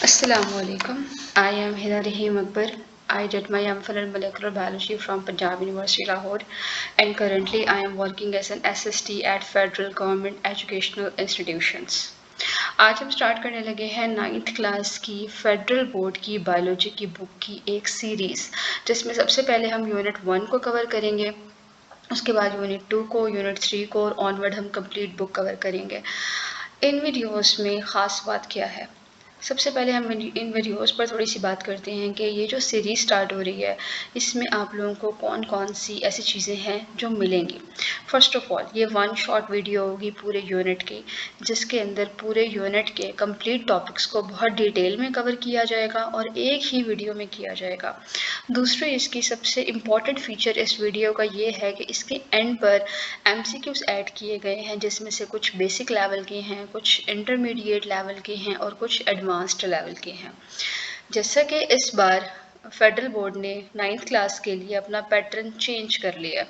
Assalamualaikum. I am Hida Rahim Akbar. I did my MPhil in Molecular Biology from Punjab University Lahore, and currently I am working as an SST at Federal Government Educational Institutions. आज हम start करने लगे हैं 9th class की federal board की biology की book की एक सीरीज़, जिसमें सबसे पहले हम यूनिट 1 को कवर करेंगे, उसके बाद यूनिट 2 को, यूनिट 3 को और ऑनवर्ड हम कंप्लीट बुक कवर करेंगे। इन वीडियोस में ख़ास बात क्या है? सबसे पहले हम इन वीडियोस पर थोड़ी सी बात करते हैं कि ये जो सीरीज़ स्टार्ट हो रही है, इसमें आप लोगों को कौन कौन सी ऐसी चीज़ें हैं जो मिलेंगी। फर्स्ट ऑफ ऑल, ये 1 शॉर्ट वीडियो होगी पूरे यूनिट की, जिसके अंदर पूरे यूनिट के कंप्लीट टॉपिक्स को बहुत डिटेल में कवर किया जाएगा और एक ही वीडियो में किया जाएगा। दूसरी इसकी सबसे इम्पॉर्टेंट फीचर इस वीडियो का ये है कि इसके एंड पर MCQs ऐड किए गए हैं, जिसमें से कुछ बेसिक लेवल के हैं, कुछ इंटरमीडिएट लेवल के हैं और कुछ एडवांस्ड लेवल के हैं। जैसा कि इस बार फेडरल बोर्ड ने 9th क्लास के लिए अपना पैटर्न चेंज कर लिया।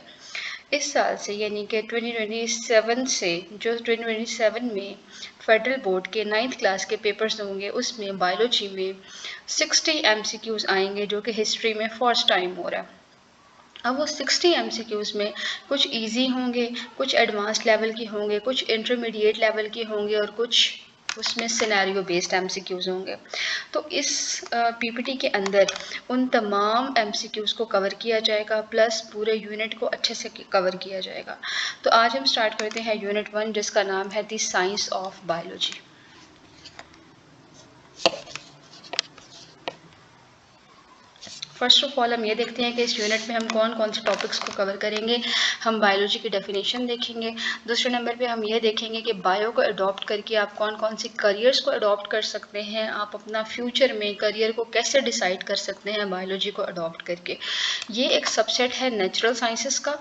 इस साल से यानी कि 2027 से जो 2027 में फेडरल बोर्ड के 9th क्लास के पेपर्स होंगे, उसमें बायोलॉजी में 60 MCQs आएंगे, जो कि हिस्ट्री में फर्स्ट टाइम हो रहा है। अब वो 60 MCQs में कुछ इजी होंगे, कुछ एडवांस लेवल के होंगे, कुछ इंटरमीडिएट लेवल के होंगे और कुछ उसमें सिनेरियो बेस्ड MCQs होंगे। तो इस PPT के अंदर उन तमाम MCQs को कवर किया जाएगा, प्लस पूरे यूनिट को अच्छे से कवर किया जाएगा। तो आज हम स्टार्ट करते हैं यूनिट 1, जिसका नाम है the science of biology. First of all हम ये देखते हैं कि इस यूनिट में हम कौन कौन से टॉपिक्स को कवर करेंगे। हम बायोलॉजी की डेफिनेशन देखेंगे। दूसरे नंबर पे हम ये देखेंगे कि बायो को अडॉप्ट करके आप कौन कौन से करियर्स को अडॉप्ट कर सकते हैं, आप अपना फ्यूचर में करियर को कैसे डिसाइड कर सकते हैं बायोलॉजी को अडॉप्ट करके। ये एक सबसेट है नेचुरल साइंसेस का।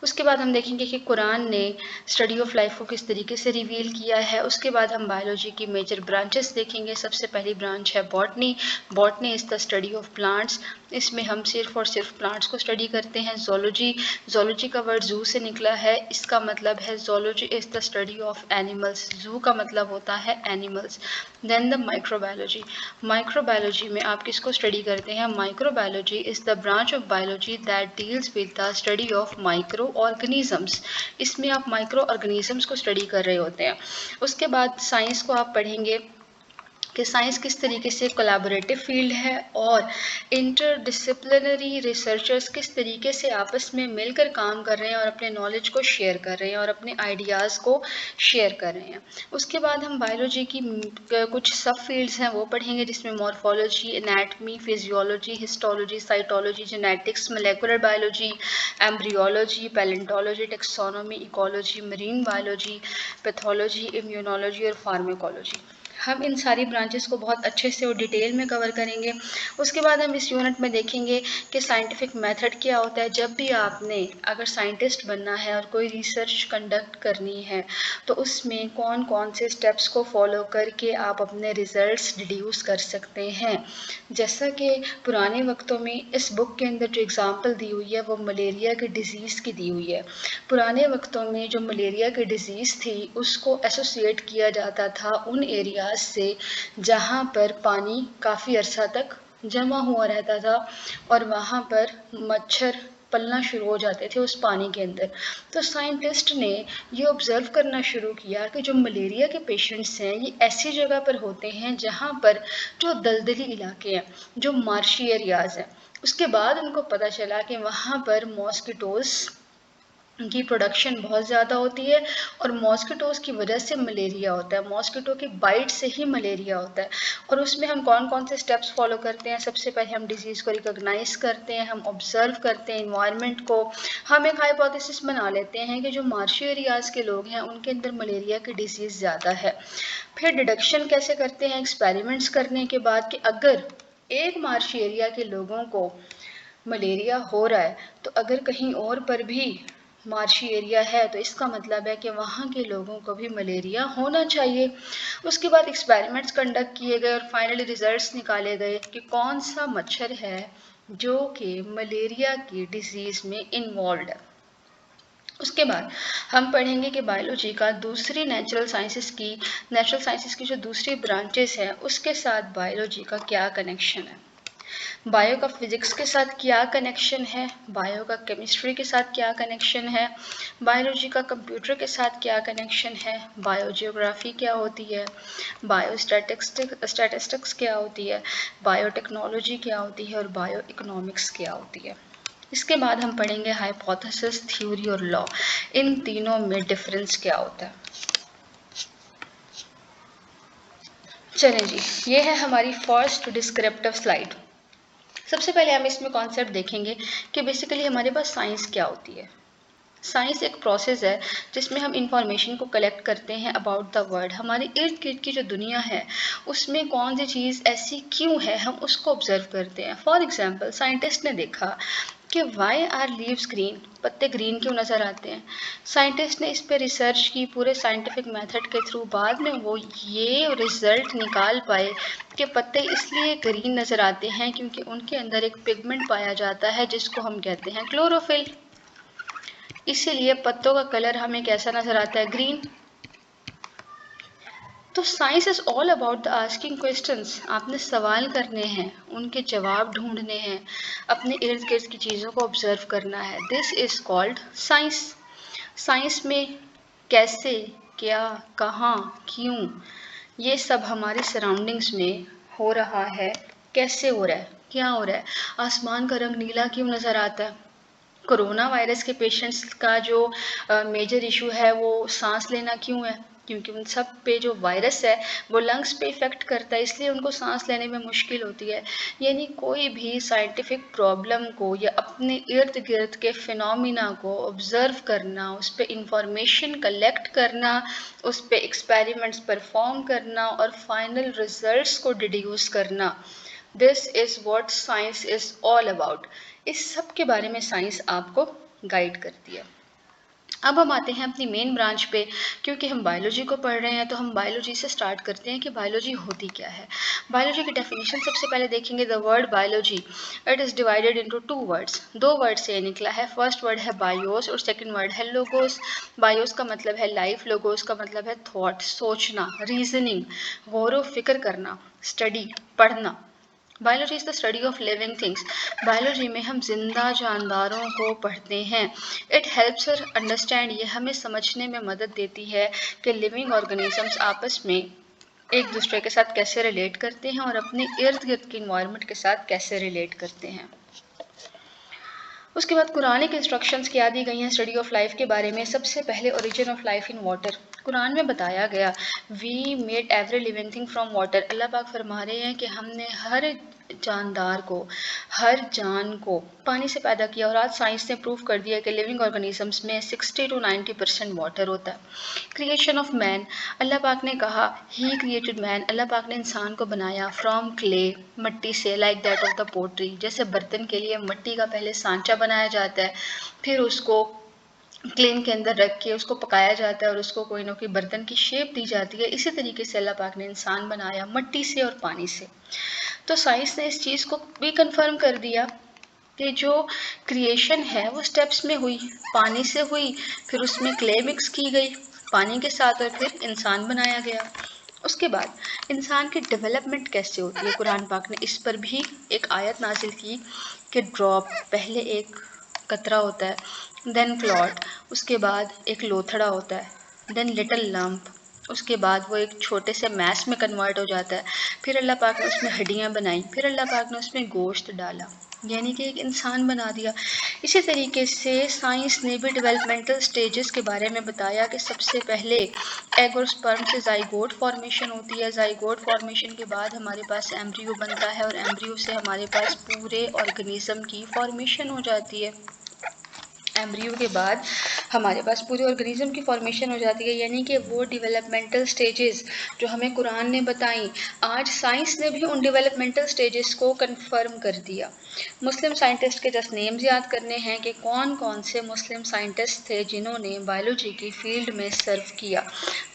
उसके बाद हम देखेंगे कि कुरान ने स्टडी ऑफ लाइफ को किस तरीके से रिवील किया है। उसके बाद हम बायोलॉजी की मेजर ब्रांचेस देखेंगे। सबसे पहली ब्रांच है botany. Botany is the study of plants. इसमें हम सिर्फ और सिर्फ प्लांट्स को स्टडी करते हैं। जोलॉजी, जोलॉजी का वर्ड जू से निकला है। इसका मतलब है zoology is the study of animals. Zoo का मतलब होता है animals. Then the microbiology. Microbiology में आप किसको स्टडी करते हैं? Microbiology is the branch of biology that deals with the study of micro organisms. इसमें आप माइक्रो ऑर्गेनिजम्स को स्टडी कर रहे होते हैं। उसके बाद साइंस को आप पढ़ेंगे कि साइंस किस तरीके से कोलैबोरेटिव फील्ड है और इंटरडिसिप्लिनरी रिसर्चर्स किस तरीके से आपस में मिलकर काम कर रहे हैं और अपने नॉलेज को शेयर कर रहे हैं और अपने आइडियाज़ को शेयर कर रहे हैं। उसके बाद हम बायोलॉजी की कुछ सब फील्ड्स हैं वो पढ़ेंगे, जिसमें morphology, anatomy, physiology, histology, cytology, genetics, molecular biology, embryology, palaeontology, taxonomy, ecology, marine biology, pathology, immunology और फार्माकोलॉजी। हम इन सारी ब्रांचेस को बहुत अच्छे से और डिटेल में कवर करेंगे। उसके बाद हम इस यूनिट में देखेंगे कि साइंटिफिक मेथड क्या होता है। जब भी आपने अगर साइंटिस्ट बनना है और कोई रिसर्च कंडक्ट करनी है, तो उसमें कौन कौन से स्टेप्स को फॉलो करके आप अपने रिजल्ट्स डिड्यूस कर सकते हैं। जैसा कि पुराने वक्तों में इस बुक के अंदर जो एग्ज़ाम्पल दी हुई है वो मलेरिया की डिज़ीज़ की दी हुई है। पुराने वक्तों में जो मलेरिया की डिज़ीज़ थी उसको एसोसिएट किया जाता था उन एरियाज़ से जहाँ पर पानी काफ़ी अरसा तक जमा हुआ रहता था और वहाँ पर मच्छर पलना शुरू हो जाते थे उस पानी के अंदर। तो साइंटिस्ट ने ये ऑब्ज़र्व करना शुरू किया कि जो मलेरिया के पेशेंट्स हैं ये ऐसी जगह पर होते हैं जहाँ पर जो दलदली इलाके हैं, जो मार्शी एरियाज़ हैं। उसके बाद उनको पता चला कि वहाँ पर मॉस्किटोज़ की प्रोडक्शन बहुत ज़्यादा होती है और मॉस्किटोज़ की वजह से मलेरिया होता है। मॉस्किटो की बाइट से ही मलेरिया होता है। और उसमें हम कौन कौन से स्टेप्स फॉलो करते हैं? सबसे पहले हम डिजीज़ को रिकॉग्नाइज़ करते हैं, हम ऑब्ज़र्व करते हैं इन्वायरमेंट को। हम एक हाइपोथेसिस बना लेते हैं कि जो मार्शी एरियाज़ के लोग हैं उनके अंदर मलेरिया की डिजीज़ ज़्यादा है। फिर डिडक्शन कैसे करते हैं? एक्सपेरिमेंट्स करने के बाद कि अगर एक मार्शी एरिया के लोगों को मलेरिया हो रहा है, तो अगर कहीं और पर भी मार्शी एरिया है तो इसका मतलब है कि वहाँ के लोगों को भी मलेरिया होना चाहिए। उसके बाद एक्सपेरिमेंट्स कंडक्ट किए गए और फाइनली रिजल्ट्स निकाले गए कि कौन सा मच्छर है जो कि मलेरिया की डिजीज़ में इन्वॉल्व है। उसके बाद हम पढ़ेंगे कि बायोलॉजी का दूसरी नेचुरल साइंसेस की जो दूसरी ब्रांचेस हैं उसके साथ बायोलॉजी का क्या कनेक्शन है, बायो का फिजिक्स के साथ क्या कनेक्शन है, बायो का केमिस्ट्री के साथ क्या कनेक्शन है, बायोलॉजी का कंप्यूटर के साथ क्या कनेक्शन है, बायोजियोग्राफी क्या होती है, स्टैटिस्टिक्स क्या होती है, बायोटेक्नोलॉजी क्या होती है और बायो इकोनॉमिक्स क्या होती है। इसके बाद हम पढ़ेंगे हाइपोथेसिस, थ्योरी और लॉ, इन तीनों में डिफरेंस क्या होता है। चलें जी, ये है हमारी फर्स्ट डिस्क्रिप्टिव स्लाइड। सबसे पहले हम इसमें कॉन्सेप्ट देखेंगे कि बेसिकली हमारे पास साइंस क्या होती है। साइंस एक प्रोसेस है जिसमें हम इंफॉर्मेशन को कलेक्ट करते हैं अबाउट द वर्ल्ड, हमारे इर्द गिर्द की जो दुनिया है उसमें कौन सी चीज़ ऐसी क्यों है, हम उसको ऑब्जर्व करते हैं। फॉर एग्जांपल साइंटिस्ट ने देखा कि वाई आर लीव्स ग्रीन, पत्ते ग्रीन क्यों नज़र आते हैं। साइंटिस्ट ने इस पर रिसर्च की पूरे साइंटिफिक मेथड के थ्रू, बाद में वो ये रिजल्ट निकाल पाए कि पत्ते इसलिए ग्रीन नज़र आते हैं क्योंकि उनके अंदर एक पिगमेंट पाया जाता है जिसको हम कहते हैं क्लोरोफिल, इसीलिए पत्तों का कलर हमें कैसा नज़र आता है, ग्रीन। तो science is all about the asking questions, आपने सवाल करने हैं, उनके जवाब ढूंढने हैं, अपने इर्द गिर्द की चीज़ों को ऑब्जर्व करना है। This is called science. Science में कैसे, क्या, कहाँ, क्यों, ये सब हमारे सराउंडिंग्स में हो रहा है, कैसे हो रहा है, क्या हो रहा है, आसमान का रंग नीला क्यों नज़र आता है। कोरोना वायरस के पेशेंट्स का जो मेजर इशू है वो सांस लेना क्यों है, क्योंकि उन सब पे जो वायरस है वो लंग्स पे इफ़ेक्ट करता है, इसलिए उनको सांस लेने में मुश्किल होती है। यानी कोई भी साइंटिफिक प्रॉब्लम को या अपने इर्द गिर्द के फिनोमिना को ऑब्जर्व करना, उस पर इंफॉर्मेशन कलेक्ट करना, उस पर एक्सपेरिमेंट्स परफॉर्म करना और फाइनल रिजल्ट्स को डिड्यूस करना, this is what science is all about. इस सब के बारे में साइंस आपको गाइड करती है। अब हम आते हैं अपनी मेन ब्रांच पे, क्योंकि हम बायोलॉजी को पढ़ रहे हैं तो हम बायोलॉजी से स्टार्ट करते हैं कि बायोलॉजी होती क्या है। बायोलॉजी की डेफिनेशन सबसे पहले देखेंगे। The word biology, it is divided into two words, दो वर्ड से निकला है। फर्स्ट वर्ड है बायोस और सेकंड वर्ड है लोगोस। बायोस का मतलब है लाइफ, लोगोस का मतलब है थॉट, सोचना, रीजनिंग, गौर फिक्र करना, स्टडी, पढ़ना। Biology is the study of living things. Biology में हम जिंदा जानदारों को पढ़ते हैं। इट हेल्प्स अस अंडरस्टैंड, ये हमें समझने में मदद देती है कि लिविंग ऑर्गेनिजम्स आपस में एक दूसरे के साथ कैसे रिलेट करते हैं और अपने इर्द गिर्द के इन्वायरमेंट के साथ कैसे रिलेट करते हैं। उसके बाद कुरानिक इंस्ट्रक्शंस क्या दी गई हैं स्टडी ऑफ लाइफ के बारे में। सबसे पहले origin of life in water, कुरान में बताया गया we made every living thing from water. अल्लाह पाक फरमा रहे हैं कि हमने हर जानदार को, हर जान को पानी से पैदा किया। और आज साइंस ने प्रूव कर दिया कि लिविंग ऑर्गेनिजम्स में 60 to 90% वाटर होता है। क्रिएशन ऑफ मैन, अल्लाह पाक ने कहा ही क्रिएटेड मैन, अल्लाह पाक ने इंसान को बनाया फ्रॉम क्ले, मट्टी से, like that of the pottery, जैसे बर्तन के लिए मट्टी का पहले सांचा बनाया जाता है, फिर उसको क्लेन के अंदर रख के उसको पकाया जाता है और उसको कोई ना कोई बर्तन की शेप दी जाती है। इसी तरीके से अल्लाह पाक ने इंसान बनाया मट्टी से और पानी से। तो साइंस ने इस चीज़ को भी कंफर्म कर दिया कि जो क्रिएशन है वो स्टेप्स में हुई, पानी से हुई, फिर उसमें क्ले मिक्स की गई पानी के साथ और फिर इंसान बनाया गया। उसके बाद इंसान की डेवलपमेंट कैसे होती है, कुरान पाक ने इस पर भी एक आयत नाजिल की कि ड्रॉप, पहले एक कतरा होता है, देन क्लॉट, उसके बाद एक लोथड़ा होता है, देन लिटिल लंप, उसके बाद वो एक छोटे से मैस में कन्वर्ट हो जाता है, फिर अल्लाह पाक ने उसमें हड्डियाँ बनाई, फिर अल्लाह पाक ने उसमें गोश्त डाला, यानी कि एक इंसान बना दिया। इसी तरीके से साइंस ने भी डेवलपमेंटल स्टेजेस के बारे में बताया कि सबसे पहले एग और स्पर्म से जाइगोट फॉर्मेशन होती है। जाइगोट फॉर्मेशन के बाद हमारे पास एम्ब्रियो बनता है और एम्ब्रियो से हमारे पास पूरे ऑर्गेनिज्म की फॉर्मेशन हो जाती है। एम्ब्रियो के बाद हमारे पास पूरे ऑर्गेनिज्म की फॉर्मेशन हो जाती है, यानी कि वो डेवलपमेंटल स्टेजेस जो हमें कुरान ने बताई, आज साइंस ने भी उन डेवलपमेंटल स्टेजेस को कंफर्म कर दिया। मुस्लिम साइंटिस्ट के जस्ट नेम्स याद करने हैं कि कौन कौन से मुस्लिम साइंटिस्ट थे जिन्होंने बायोलॉजी की फील्ड में सर्व किया।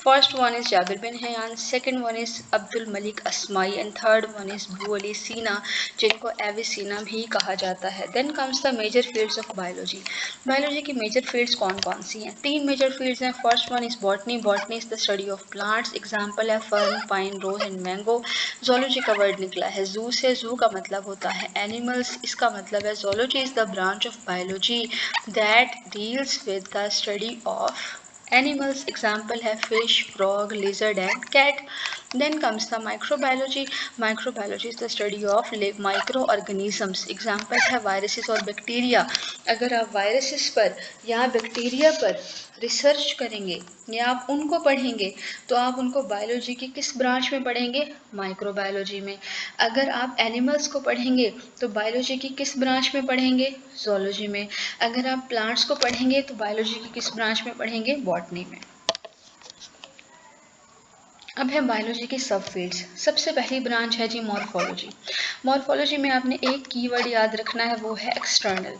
First one is Jabir bin Hayyan, second one is Abdul Malik Asmai and third one is Bu Ali Sina, जिनको एविसीना भी कहा जाता है। Then comes the major fields of biology. Biology की major fields कौन कौन सी हैं? 3 मेजर फील्ड्स हैं। First one is botany. Botany is the study of plants. Example है fern, pine, rose and mango. Zoology का वर्ड निकला है जू से। जू का मतलब होता है एनिमल्स। इसका मतलब है zoology is the branch of biology that deals with the study of animals. Example है fish, frog, lizard and cat. Then comes the microbiology. Microbiology is the study of microorganisms. Example है viruses और bacteria. अगर आप viruses पर या bacteria पर research करेंगे या आप उनको पढ़ेंगे तो आप उनको बायोलॉजी की किस ब्रांच में पढ़ेंगे? माइक्रोबायोलॉजी में। अगर आप एनिमल्स को पढ़ेंगे तो बायोलॉजी की किस ब्रांच में पढ़ेंगे? ज़ूलॉजी में। अगर आप प्लांट्स को पढ़ेंगे तो बायोलॉजी की किस ब्रांच में पढ़ेंगे? बॉटनी में। अब है बायोलॉजी की सब फील्ड्स। सबसे पहली ब्रांच है जी मॉर्फोलॉजी। मॉर्फोलॉजी में आपने एक कीवर्ड याद रखना है, वो है external.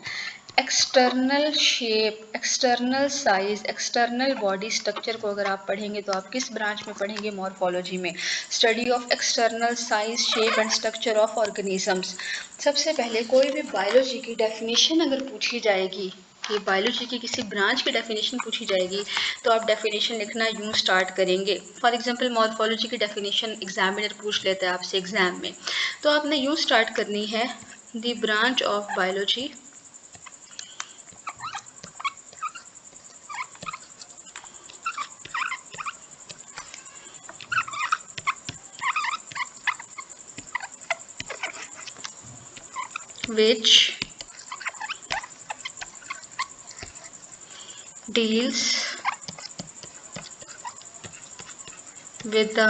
External shape, external size, external body structure को अगर आप पढ़ेंगे तो आप किस ब्रांच में पढ़ेंगे? मॉर्फोलॉजी में। Study of external size, shape and structure of organisms. सबसे पहले कोई भी बायोलॉजी की डेफिनेशन अगर पूछी जाएगी कि बायोलॉजी की किसी ब्रांच की डेफिनेशन पूछी जाएगी तो आप डेफिनेशन लिखना यूं स्टार्ट करेंगे। फॉर एग्जांपल मॉर्फोलॉजी की डेफिनेशन एग्जामिनर पूछ लेता है आपसे एग्जाम में, तो आपने यूं स्टार्ट करनी है, the branch of biology which deals with the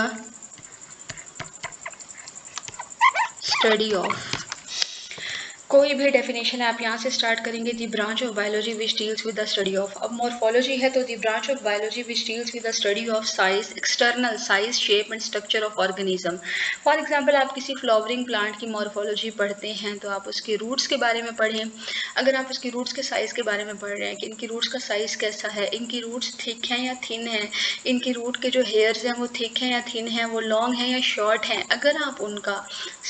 study of। कोई भी डेफिनेशन आप यहाँ से स्टार्ट करेंगे, दी branch of biology which deals with the study of. अब मॉर्फोलॉजी है तो दी branch of biology which deals with the study of size, external size, shape and structure of organism. For example आप किसी flowering plant की morphology पढ़ते हैं तो आप उसके रूट्स के बारे में पढ़ें। अगर आप उसके रूट्स के साइज़ के बारे में पढ़ रहे हैं कि इनकी रूट्स का साइज़ कैसा है, इनकी रूट्स थिक हैं या थिन हैं, इनकी रूट के जो हेयर्स हैं वो थिक हैं या थिन हैं, वो लॉन्ग हैं या शॉर्ट हैं, अगर आप उनका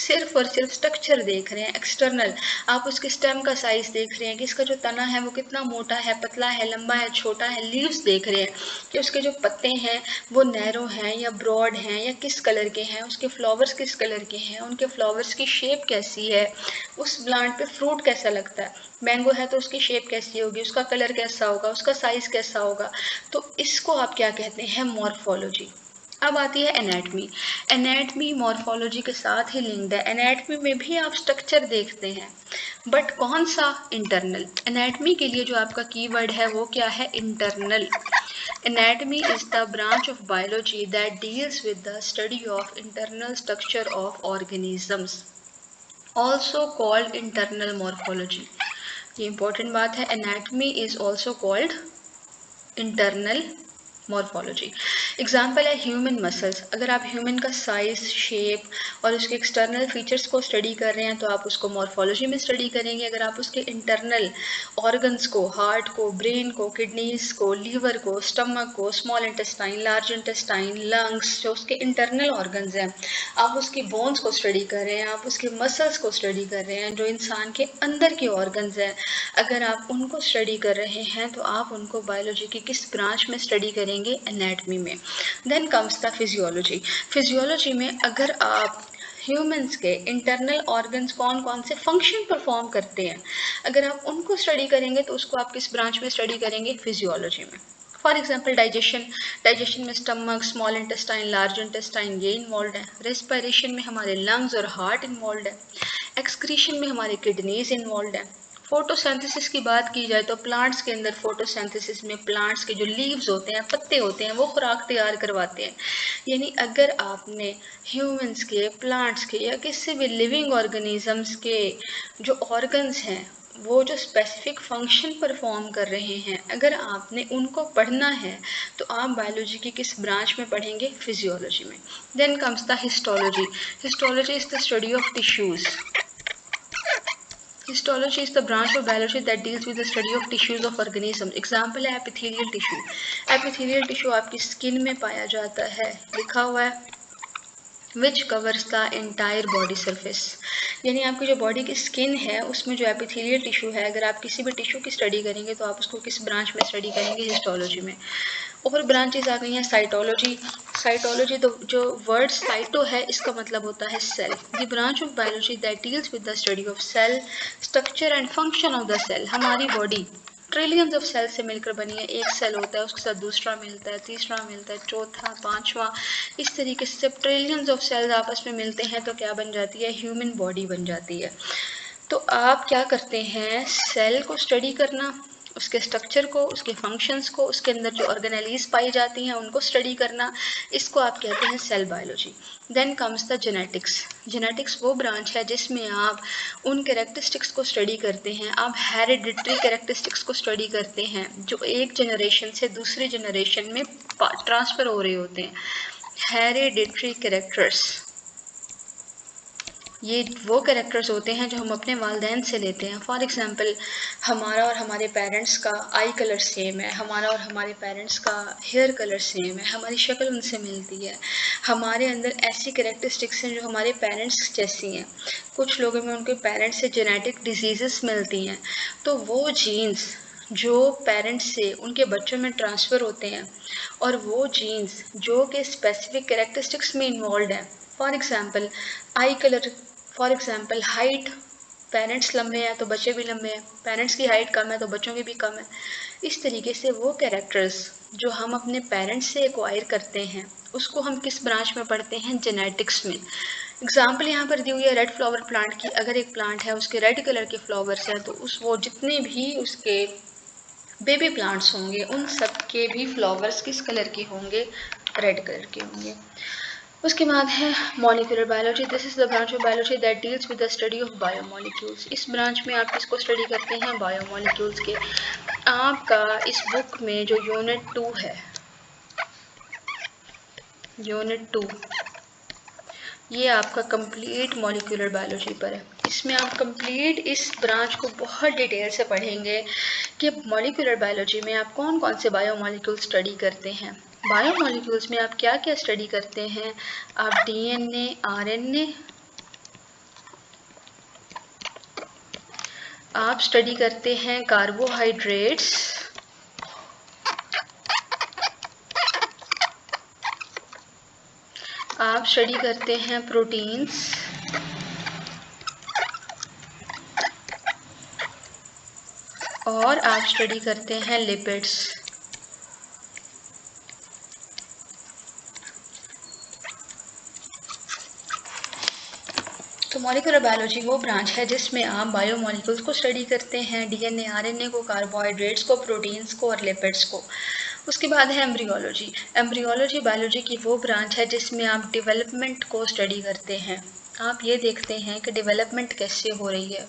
सिर्फ और सिर्फ स्ट्रक्चर देख रहे हैं एक्सटर्नल, आप उसके स्टेम का साइज देख रहे हैं कि इसका जो तना है वो कितना मोटा है, पतला है, लंबा है, छोटा है, लीव्स देख रहे हैं कि उसके जो पत्ते हैं वो नैरो हैं या ब्रॉड हैं या किस कलर के हैं, उसके फ्लावर्स किस कलर के हैं, उनके फ्लावर्स की शेप कैसी है, उस प्लांट पे फ्रूट कैसा लगता है। मैंगो है तो उसकी शेप कैसी होगी, उसका कलर कैसा होगा, उसका साइज कैसा होगा, तो इसको आप क्या कहते हैं? मॉर्फोलॉजी। अब आती है एनाटमी। एनाटमी मॉर्फोलॉजी के साथ ही लिंक्ड है। एनाटमी में भी आप स्ट्रक्चर देखते हैं, बट कौन सा? इंटरनल। एनाटमी के लिए जो आपका कीवर्ड है वो क्या है? Internal. Anatomy is the branch of biology that deals with the study of internal structure of organisms, also called internal morphology. ये इंपॉर्टेंट बात है, anatomy is also called internal morphology. Example है ह्यूमन मसल्स। अगर आप human का size, shape और उसके external features को स्टडी कर रहे हैं तो आप उसको मॉर्फोलॉजी में स्टडी करेंगे। अगर आप उसके इंटरनल ऑर्गन्स को, हार्ट को, ब्रेन को, किडनीज को, लीवर को, स्टमक को, small intestine, large intestine, lungs, जो उसके इंटरनल ऑर्गन्स हैं, आप उसकी बोन्स को स्टडी कर रहे हैं, आप उसके मसल्स को स्टडी कर रहे हैं, जो इंसान के अंदर के ऑर्गन्स हैं, अगर आप उनको स्टडी कर रहे हैं तो आप उनको बायोलॉजी की किस ब्रांच में स्टडी करेंगे? एनाटमी में। Then comes the physiology. Physiology में अगर आप ह्यूमंस के इंटरनल ऑर्गन्स कौन कौन से फंक्शन परफॉर्म करते हैं, अगर आप उनको स्टडी करेंगे तो उसको आप किस ब्रांच में स्टडी करेंगे? फिजियोलॉजी में। For example digestion. डाइजेशन में stomach, small intestine, large intestine ये इन्वॉल्व है। रेस्पिरेशन में हमारे लंग्स और हार्ट इन्वॉल्व है। एक्सक्रीशन में हमारे किडनीज इन्वॉल्व है। फोटोसिंथेसिस की बात की जाए तो प्लांट्स के अंदर फोटोसिंथेसिस में प्लांट्स के जो लीव्स होते हैं, पत्ते होते हैं, वो खुराक तैयार करवाते हैं। यानी अगर आपने ह्यूमंस के, प्लांट्स के या किसी भी लिविंग ऑर्गेनिजम्स के जो ऑर्गन्स हैं वो जो स्पेसिफिक फंक्शन परफॉर्म कर रहे हैं, अगर आपने उनको पढ़ना है तो आप बायोलॉजी की किस ब्रांच में पढ़ेंगे? फिजियोलॉजी में। Then comes the histology. Histology is the study of tissues. Histology is the branch of biology that deals with the study of tissues of organism. Example है epithelial tissue. Epithelial tissue आपकी skin में पाया जाता है, लिखा हुआ है which covers the entire body surface, यानी आपकी जो बॉडी की स्किन है उसमें जो एपिथेलियल टिश्यू है, अगर आप किसी भी टिश्यू की स्टडी करेंगे तो आप उसको किस ब्रांच में स्टडी करेंगे? हिस्टोलॉजी में। और ब्रांचेस आ गई हैं साइटोलॉजी। साइटोलॉजी तो जो वर्ड साइटो है इसका मतलब होता है cell. The branch of biology that deals with the study of cell structure and function of the cell. हमारी बॉडी ट्रिलियंस ऑफ सेल से मिलकर बनी है। एक सेल होता है, उसके साथ दूसरा मिलता है, तीसरा मिलता है, चौथा, पांचवा, इस तरीके से जब ट्रिलियंस ऑफ सेल्स आपस में मिलते हैं तो क्या बन जाती है? ह्यूमन बॉडी बन जाती है। तो आप क्या करते हैं? सेल को स्टडी करना, उसके स्ट्रक्चर को, उसके फंक्शंस को, उसके अंदर जो ऑर्गेनेलीज पाई जाती हैं उनको स्टडी करना, इसको आप कहते हैं cell biology. Then comes the genetics. Genetics वो ब्रांच है जिसमें आप उन कैरेक्टरिस्टिक्स को स्टडी करते हैं, आप हेरिडिटरी कैरेक्टरिस्टिक्स को स्टडी करते हैं जो एक जनरेशन से दूसरी जनरेशन में ट्रांसफर हो रहे होते हैं। हेरिडिटरी कैरेक्टर्स ये वो कैरेक्टर्स होते हैं जो हम अपने वालिदैन से लेते हैं। फॉर एग्ज़ाम्पल, हमारा और हमारे पेरेंट्स का आई कलर सेम है, हमारा और हमारे पेरेंट्स का हेयर कलर सेम है, हमारी शक्ल उनसे मिलती है, हमारे अंदर ऐसी कैरेक्टरिस्टिक्स हैं जो हमारे पेरेंट्स जैसी हैं। कुछ लोगों में उनके पेरेंट्स से जेनेटिक डिजीज़ेस मिलती हैं, तो वो जीन्स जो पेरेंट्स से उनके बच्चों में ट्रांसफ़र होते हैं और वो जीन्स जो कि स्पेसिफिक कैरेक्टरिस्टिक्स में इन्वॉल्व हैं। For example I colour, for example height, parents लंबे हैं तो बच्चे भी लंबे हैं, पेरेंट्स की हाइट कम है तो बच्चों की भी कम है। इस तरीके से वो कैरेक्टर्स जो हम अपने पेरेंट्स से एक्वायर करते हैं उसको हम किस ब्रांच में पढ़ते हैं? जेनेटिक्स में। एग्जाम्पल यहाँ पर दी हुई है रेड फ्लावर प्लांट की। अगर एक प्लांट है उसके रेड कलर के फ्लावर्स हैं तो उस वो जितने भी उसके बेबी प्लांट्स होंगे उन सब के भी फ्लावर्स किस कलर के होंगे? रेड कलर के होंगे। उसके बाद है molecular biology. This is the branch of biology that deals with the study of biomolecules. इस ब्रांच में आप किसको स्टडी करते हैं? बायोमोलिक्यूल्स के। आपका इस बुक में जो यूनिट 2 है, यूनिट 2, ये आपका कंप्लीट मॉलिक्यूलर बायोलॉजी पर है। इसमें आप कंप्लीट इस ब्रांच को बहुत डिटेल से पढ़ेंगे कि मॉलिक्यूलर बायोलॉजी में आप कौन कौन से बायोमोलिक्यूल स्टडी करते हैं। बायोमोलिक्यूल्स में आप क्या क्या स्टडी करते हैं? आप डीएनए, आरएनए, आप स्टडी करते हैं कार्बोहाइड्रेट्स, आप स्टडी करते हैं प्रोटीन्स, और आप स्टडी करते हैं लिपिड्स। तो मॉलिक्यूलर बायोलॉजी वो ब्रांच है जिसमें आप बायोमोलिक्यूल्स को स्टडी करते हैं, डीएनए, आरएनए को, कार्बोहाइड्रेट्स को, प्रोटीन्स को और लिपिड्स को। उसके बाद है एम्ब्रियोलॉजी। एम्ब्रियोलॉजी बायोलॉजी की वो ब्रांच है जिसमें आप डेवलपमेंट को स्टडी करते हैं। आप ये देखते हैं कि डेवलपमेंट कैसे हो रही है।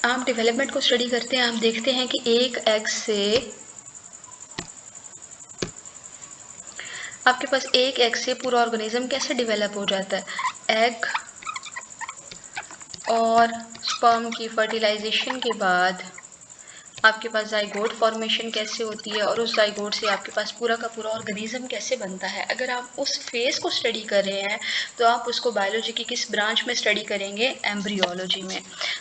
आप डेवलपमेंट को स्टडी करते हैं, आप देखते हैं कि एक एग से आपके पास एक एग से पूरा ऑर्गेनिज्म कैसे डेवलप हो जाता है। एग और स्पर्म की फर्टिलाइजेशन के बाद आपके पास जाइगोट फॉर्मेशन कैसे होती है और उस जाइगोट से आपके पास पूरा का पूरा ऑर्गेनिज्म कैसे बनता है। अगर आप उस फेज को स्टडी कर रहे हैं तो आप उसको बायोलॉजी की किस ब्रांच में स्टडी करेंगे? एम्ब्रियोलॉजी में।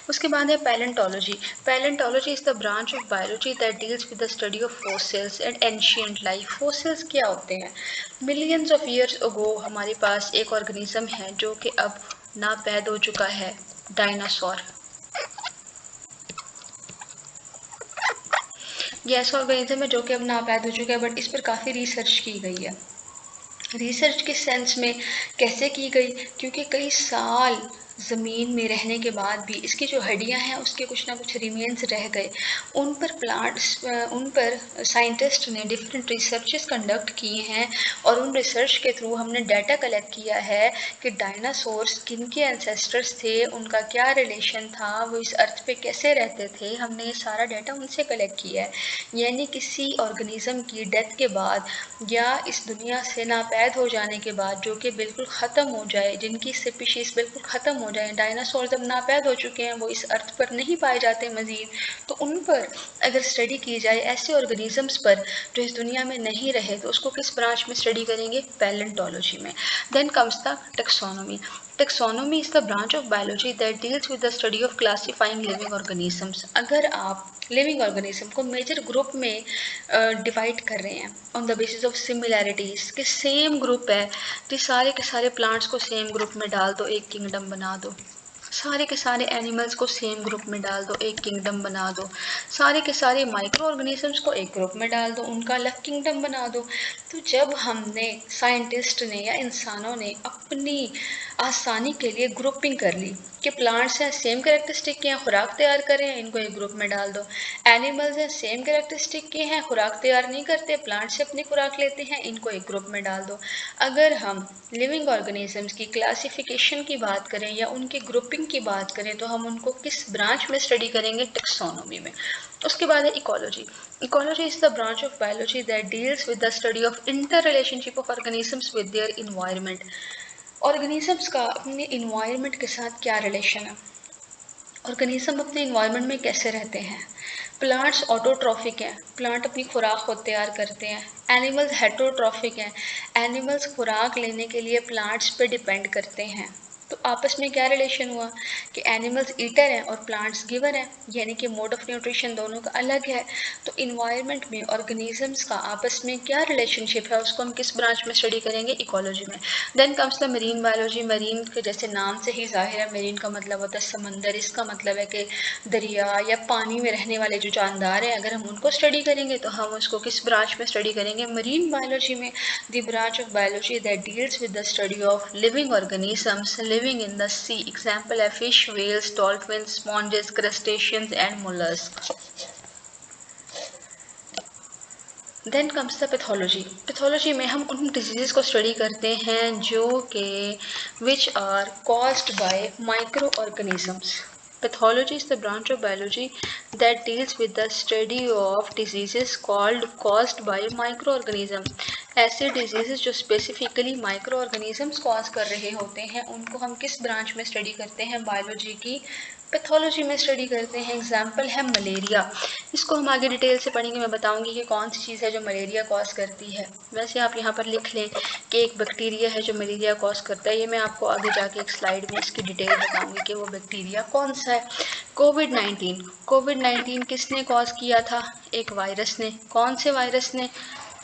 उसके बाद है palaeontology. Palaeontology is the branch of biology that deals with the study of fossils and ancient life. Fossils क्या होते हैं? मिलियंस ऑफ ईयर्स अगो हमारे पास एक ऑर्गेनिज्म है जो कि अब नापैद हो चुका है, डायनासोर। ये ऐसा ऑर्गेनिज्म है जो कि अब नापैद हो चुका है, बट इस पर काफ़ी रिसर्च की गई है। रिसर्च के सेंस में कैसे की गई? क्योंकि कई साल ज़मीन में रहने के बाद भी इसकी जो हड्डियां हैं उसके कुछ ना कुछ रिमेन्स रह गए। उन पर उन पर साइंटिस्ट ने डिफरेंट रिसर्चेस कंडक्ट किए हैं और उन रिसर्च के थ्रू हमने डाटा कलेक्ट किया है कि डायनासोर्स किन के एंसेस्टर्स थे, उनका क्या रिलेशन था, वो इस अर्थ पे कैसे रहते थे। हमने ये सारा डाटा उनसे कलेक्ट किया है। यानी किसी ऑर्गेनिज्म की डेथ के बाद या इस दुनिया से नापैद हो जाने के बाद, जो कि बिल्कुल ख़त्म हो जाए, जिनकी स्पीशीज़ बिल्कुल ख़त्म हो जाए, डायनासोर जब नापैद हो चुके हैं, वो इस अर्थ पर नहीं पाए जाते मज़ीद, तो उन पर अगर स्टडी की जाए, ऐसे ऑर्गेनिजम्स पर जो इस दुनिया में नहीं रहे, तो उसको किस ब्रांच में स्टडी करेंगे? पैलेंटोलॉजी में। Then comes the taxonomy. Taxonomy is the branch of biology that deals with the study of classifying living organisms. अगर आप लिविंग ऑर्गेनिज्म को मेजर ग्रुप में डिवाइड कर रहे हैं on the basis of similarities कि सेम ग्रुप है, तो सारे के सारे प्लांट्स को सेम ग्रुप में डाल दो, एक किंगडम बना दो. सारे के सारे एनिमल्स को सेम ग्रुप में डाल दो, एक किंगडम बना दो. सारे के सारे माइक्रो ऑर्गेनिजम्स को एक ग्रुप में डाल दो, उनका अलग किंगडम बना दो. तो जब हमने साइंटिस्ट ने या इंसानों ने अपनी आसानी के लिए ग्रुपिंग कर ली कि प्लांट्स हैं सेम कैरेक्टरिस्टिक के हैं, खुराक तैयार करें, इनको एक ग्रुप में डाल दो. एनिमल्स हैं सेम कैरेक्टरिस्टिक के हैं, खुराक तैयार नहीं करते, प्लांट से अपनी खुराक लेते हैं, इनको एक ग्रुप में डाल दो. अगर हम लिविंग ऑर्गेनिजम्स की क्लासिफिकेशन की बात करें या उनकी ग्रुपिंग की बात करें, तो हम उनको किस ब्रांच में स्टडी करेंगे? टेक्सोनोमी में. उसके बाद है ecology. Ecology is the branch of biology that deals with the study of inter relationship of organisms with their environment. Organisms का अपने इन्वायरमेंट के साथ क्या रिलेशन है, ऑर्गेनिज्म अपने इन्वायरमेंट में कैसे रहते हैं. प्लांट्स ऑटोट्रॉफिक हैं, प्लांट अपनी खुराक खुद तैयार करते हैं. एनिमल्स हेटरोट्रॉफिक हैं, एनिमल्स खुराक लेने के लिए प्लांट्स पे डिपेंड करते हैं. तो आपस में क्या रिलेशन हुआ कि एनिमल्स ईटर हैं और प्लांट्स गिवर हैं, यानी कि मोड ऑफ न्यूट्रिशन दोनों का अलग है. तो इन्वायरमेंट में ऑर्गेनिजम्स का आपस में क्या रिलेशनशिप है, उसको हम किस ब्रांच में स्टडी करेंगे? इकोलॉजी में. Then comes the marine biology. Marine के जैसे नाम से ही जाहिर है, मरीन का मतलब होता है समंदर. इसका मतलब है कि दरिया या पानी में रहने वाले जो जानदार हैं, अगर हम उनको स्टडी करेंगे तो हम उसको किस ब्रांच में स्टडी करेंगे? मरीन बायोलॉजी में. The branch of biology that deals with the study of living organisms living in the sea. Example है fish, whales, dolphin, sponges, crustaceans and mollusc. Then comes the pathology. Pathology में हम उन disease को study करते हैं जो कि which are caused by micro organisms. Pathology is the branch of biology that deals with the study of diseases caused by microorganisms. ऐसे diseases जो स्पेसिफिकली माइक्रो ऑर्गेनिजम्स कॉज कर रहे होते हैं, उनको हम किस ब्रांच में स्टडी करते हैं? बायोलॉजी की पैथोलॉजी में स्टडी करते हैं. एग्जाम्पल है मलेरिया. इसको हम आगे डिटेल से पढ़ेंगे, मैं बताऊंगी कि कौन सी चीज़ है जो मलेरिया कॉज करती है. वैसे आप यहाँ पर लिख लें कि एक बैक्टीरिया है जो मलेरिया कॉज करता है. ये मैं आपको आगे जाके एक स्लाइड में इसकी डिटेल बताऊंगी कि वो बैक्टीरिया कौन सा है. कोविड-19. कोविड-19 किसने कॉज किया था? एक वायरस ने. कौन से वायरस ने?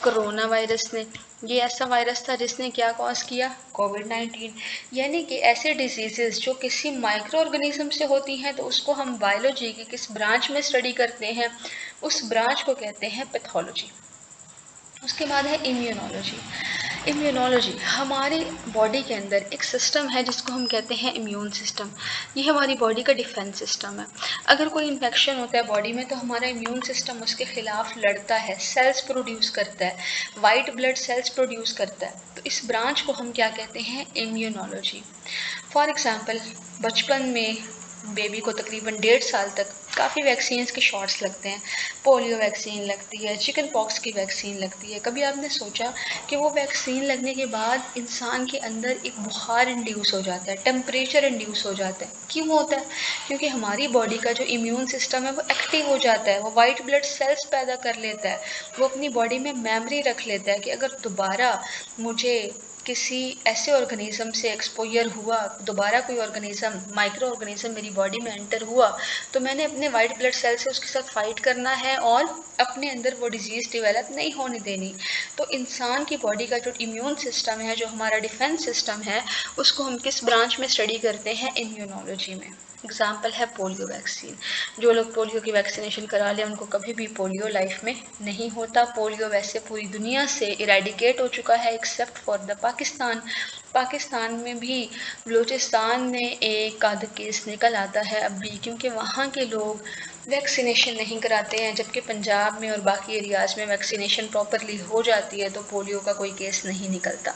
कोरोना वायरस ने. ये ऐसा वायरस था जिसने क्या कॉज किया? कोविड-19. यानी कि ऐसे डिजीजेस जो किसी माइक्रो ऑर्गेनिज्म से होती हैं, तो उसको हम बायोलॉजी की किस ब्रांच में स्टडी करते हैं? उस ब्रांच को कहते हैं पैथोलॉजी. उसके बाद है इम्यूनोलॉजी. इम्यूनोलॉजी हमारी बॉडी के अंदर एक सिस्टम है जिसको हम कहते हैं इम्यून सिस्टम. ये हमारी बॉडी का डिफेंस सिस्टम है. अगर कोई इन्फेक्शन होता है बॉडी में, तो हमारा इम्यून सिस्टम उसके खिलाफ लड़ता है, सेल्स प्रोड्यूस करता है, वाइट ब्लड सेल्स प्रोड्यूस करता है. तो इस ब्रांच को हम क्या कहते हैं? इम्यूनोलॉजी. फॉर एग्जाम्पल, बचपन में बेबी को तकरीबन 1.5 साल तक काफ़ी वैक्सीन्स के शॉट्स लगते हैं. पोलियो वैक्सीन लगती है, चिकन पॉक्स की वैक्सीन लगती है. कभी आपने सोचा कि वो वैक्सीन लगने के बाद इंसान के अंदर एक बुखार इंड्यूस हो जाता है, टेम्परेचर इंड्यूस हो जाता है? क्यों होता है? क्योंकि हमारी बॉडी का जो इम्यून सिस्टम है वो एक्टिव हो जाता है, वो वाइट ब्लड सेल्स पैदा कर लेता है, वो अपनी बॉडी में मेमोरी रख लेता है कि अगर दोबारा मुझे किसी ऐसे ऑर्गेनिज्म से एक्सपोजर हुआ, दोबारा कोई ऑर्गेनिज्म माइक्रो ऑर्गेनिज्म मेरी बॉडी में एंटर हुआ, तो मैंने अपने वाइट ब्लड सेल से उसके साथ फाइट करना है और अपने अंदर वो डिजीज़ डेवलप नहीं होने देनी. तो इंसान की बॉडी का जो इम्यून सिस्टम है, जो हमारा डिफेंस सिस्टम है, उसको हम किस ब्रांच में स्टडी करते हैं? इम्यूनोलॉजी में. एग्जाम्पल है पोलियो वैक्सीन. जो लोग पोलियो की वैक्सीनेशन करा लें उनको कभी भी पोलियो लाइफ में नहीं होता. पोलियो वैसे पूरी दुनिया से इरेडिकेट हो चुका है except for the Pakistan. Pakistan में भी बलूचिस्तान में एक आध केस निकल आता है अब भी, क्योंकि वहाँ के लोग वैक्सीनेशन नहीं कराते हैं, जबकि पंजाब में और बाकी एरियाज़ में वैक्सीनेशन प्रॉपरली हो जाती है, तो पोलियो का कोई केस नहीं निकलता.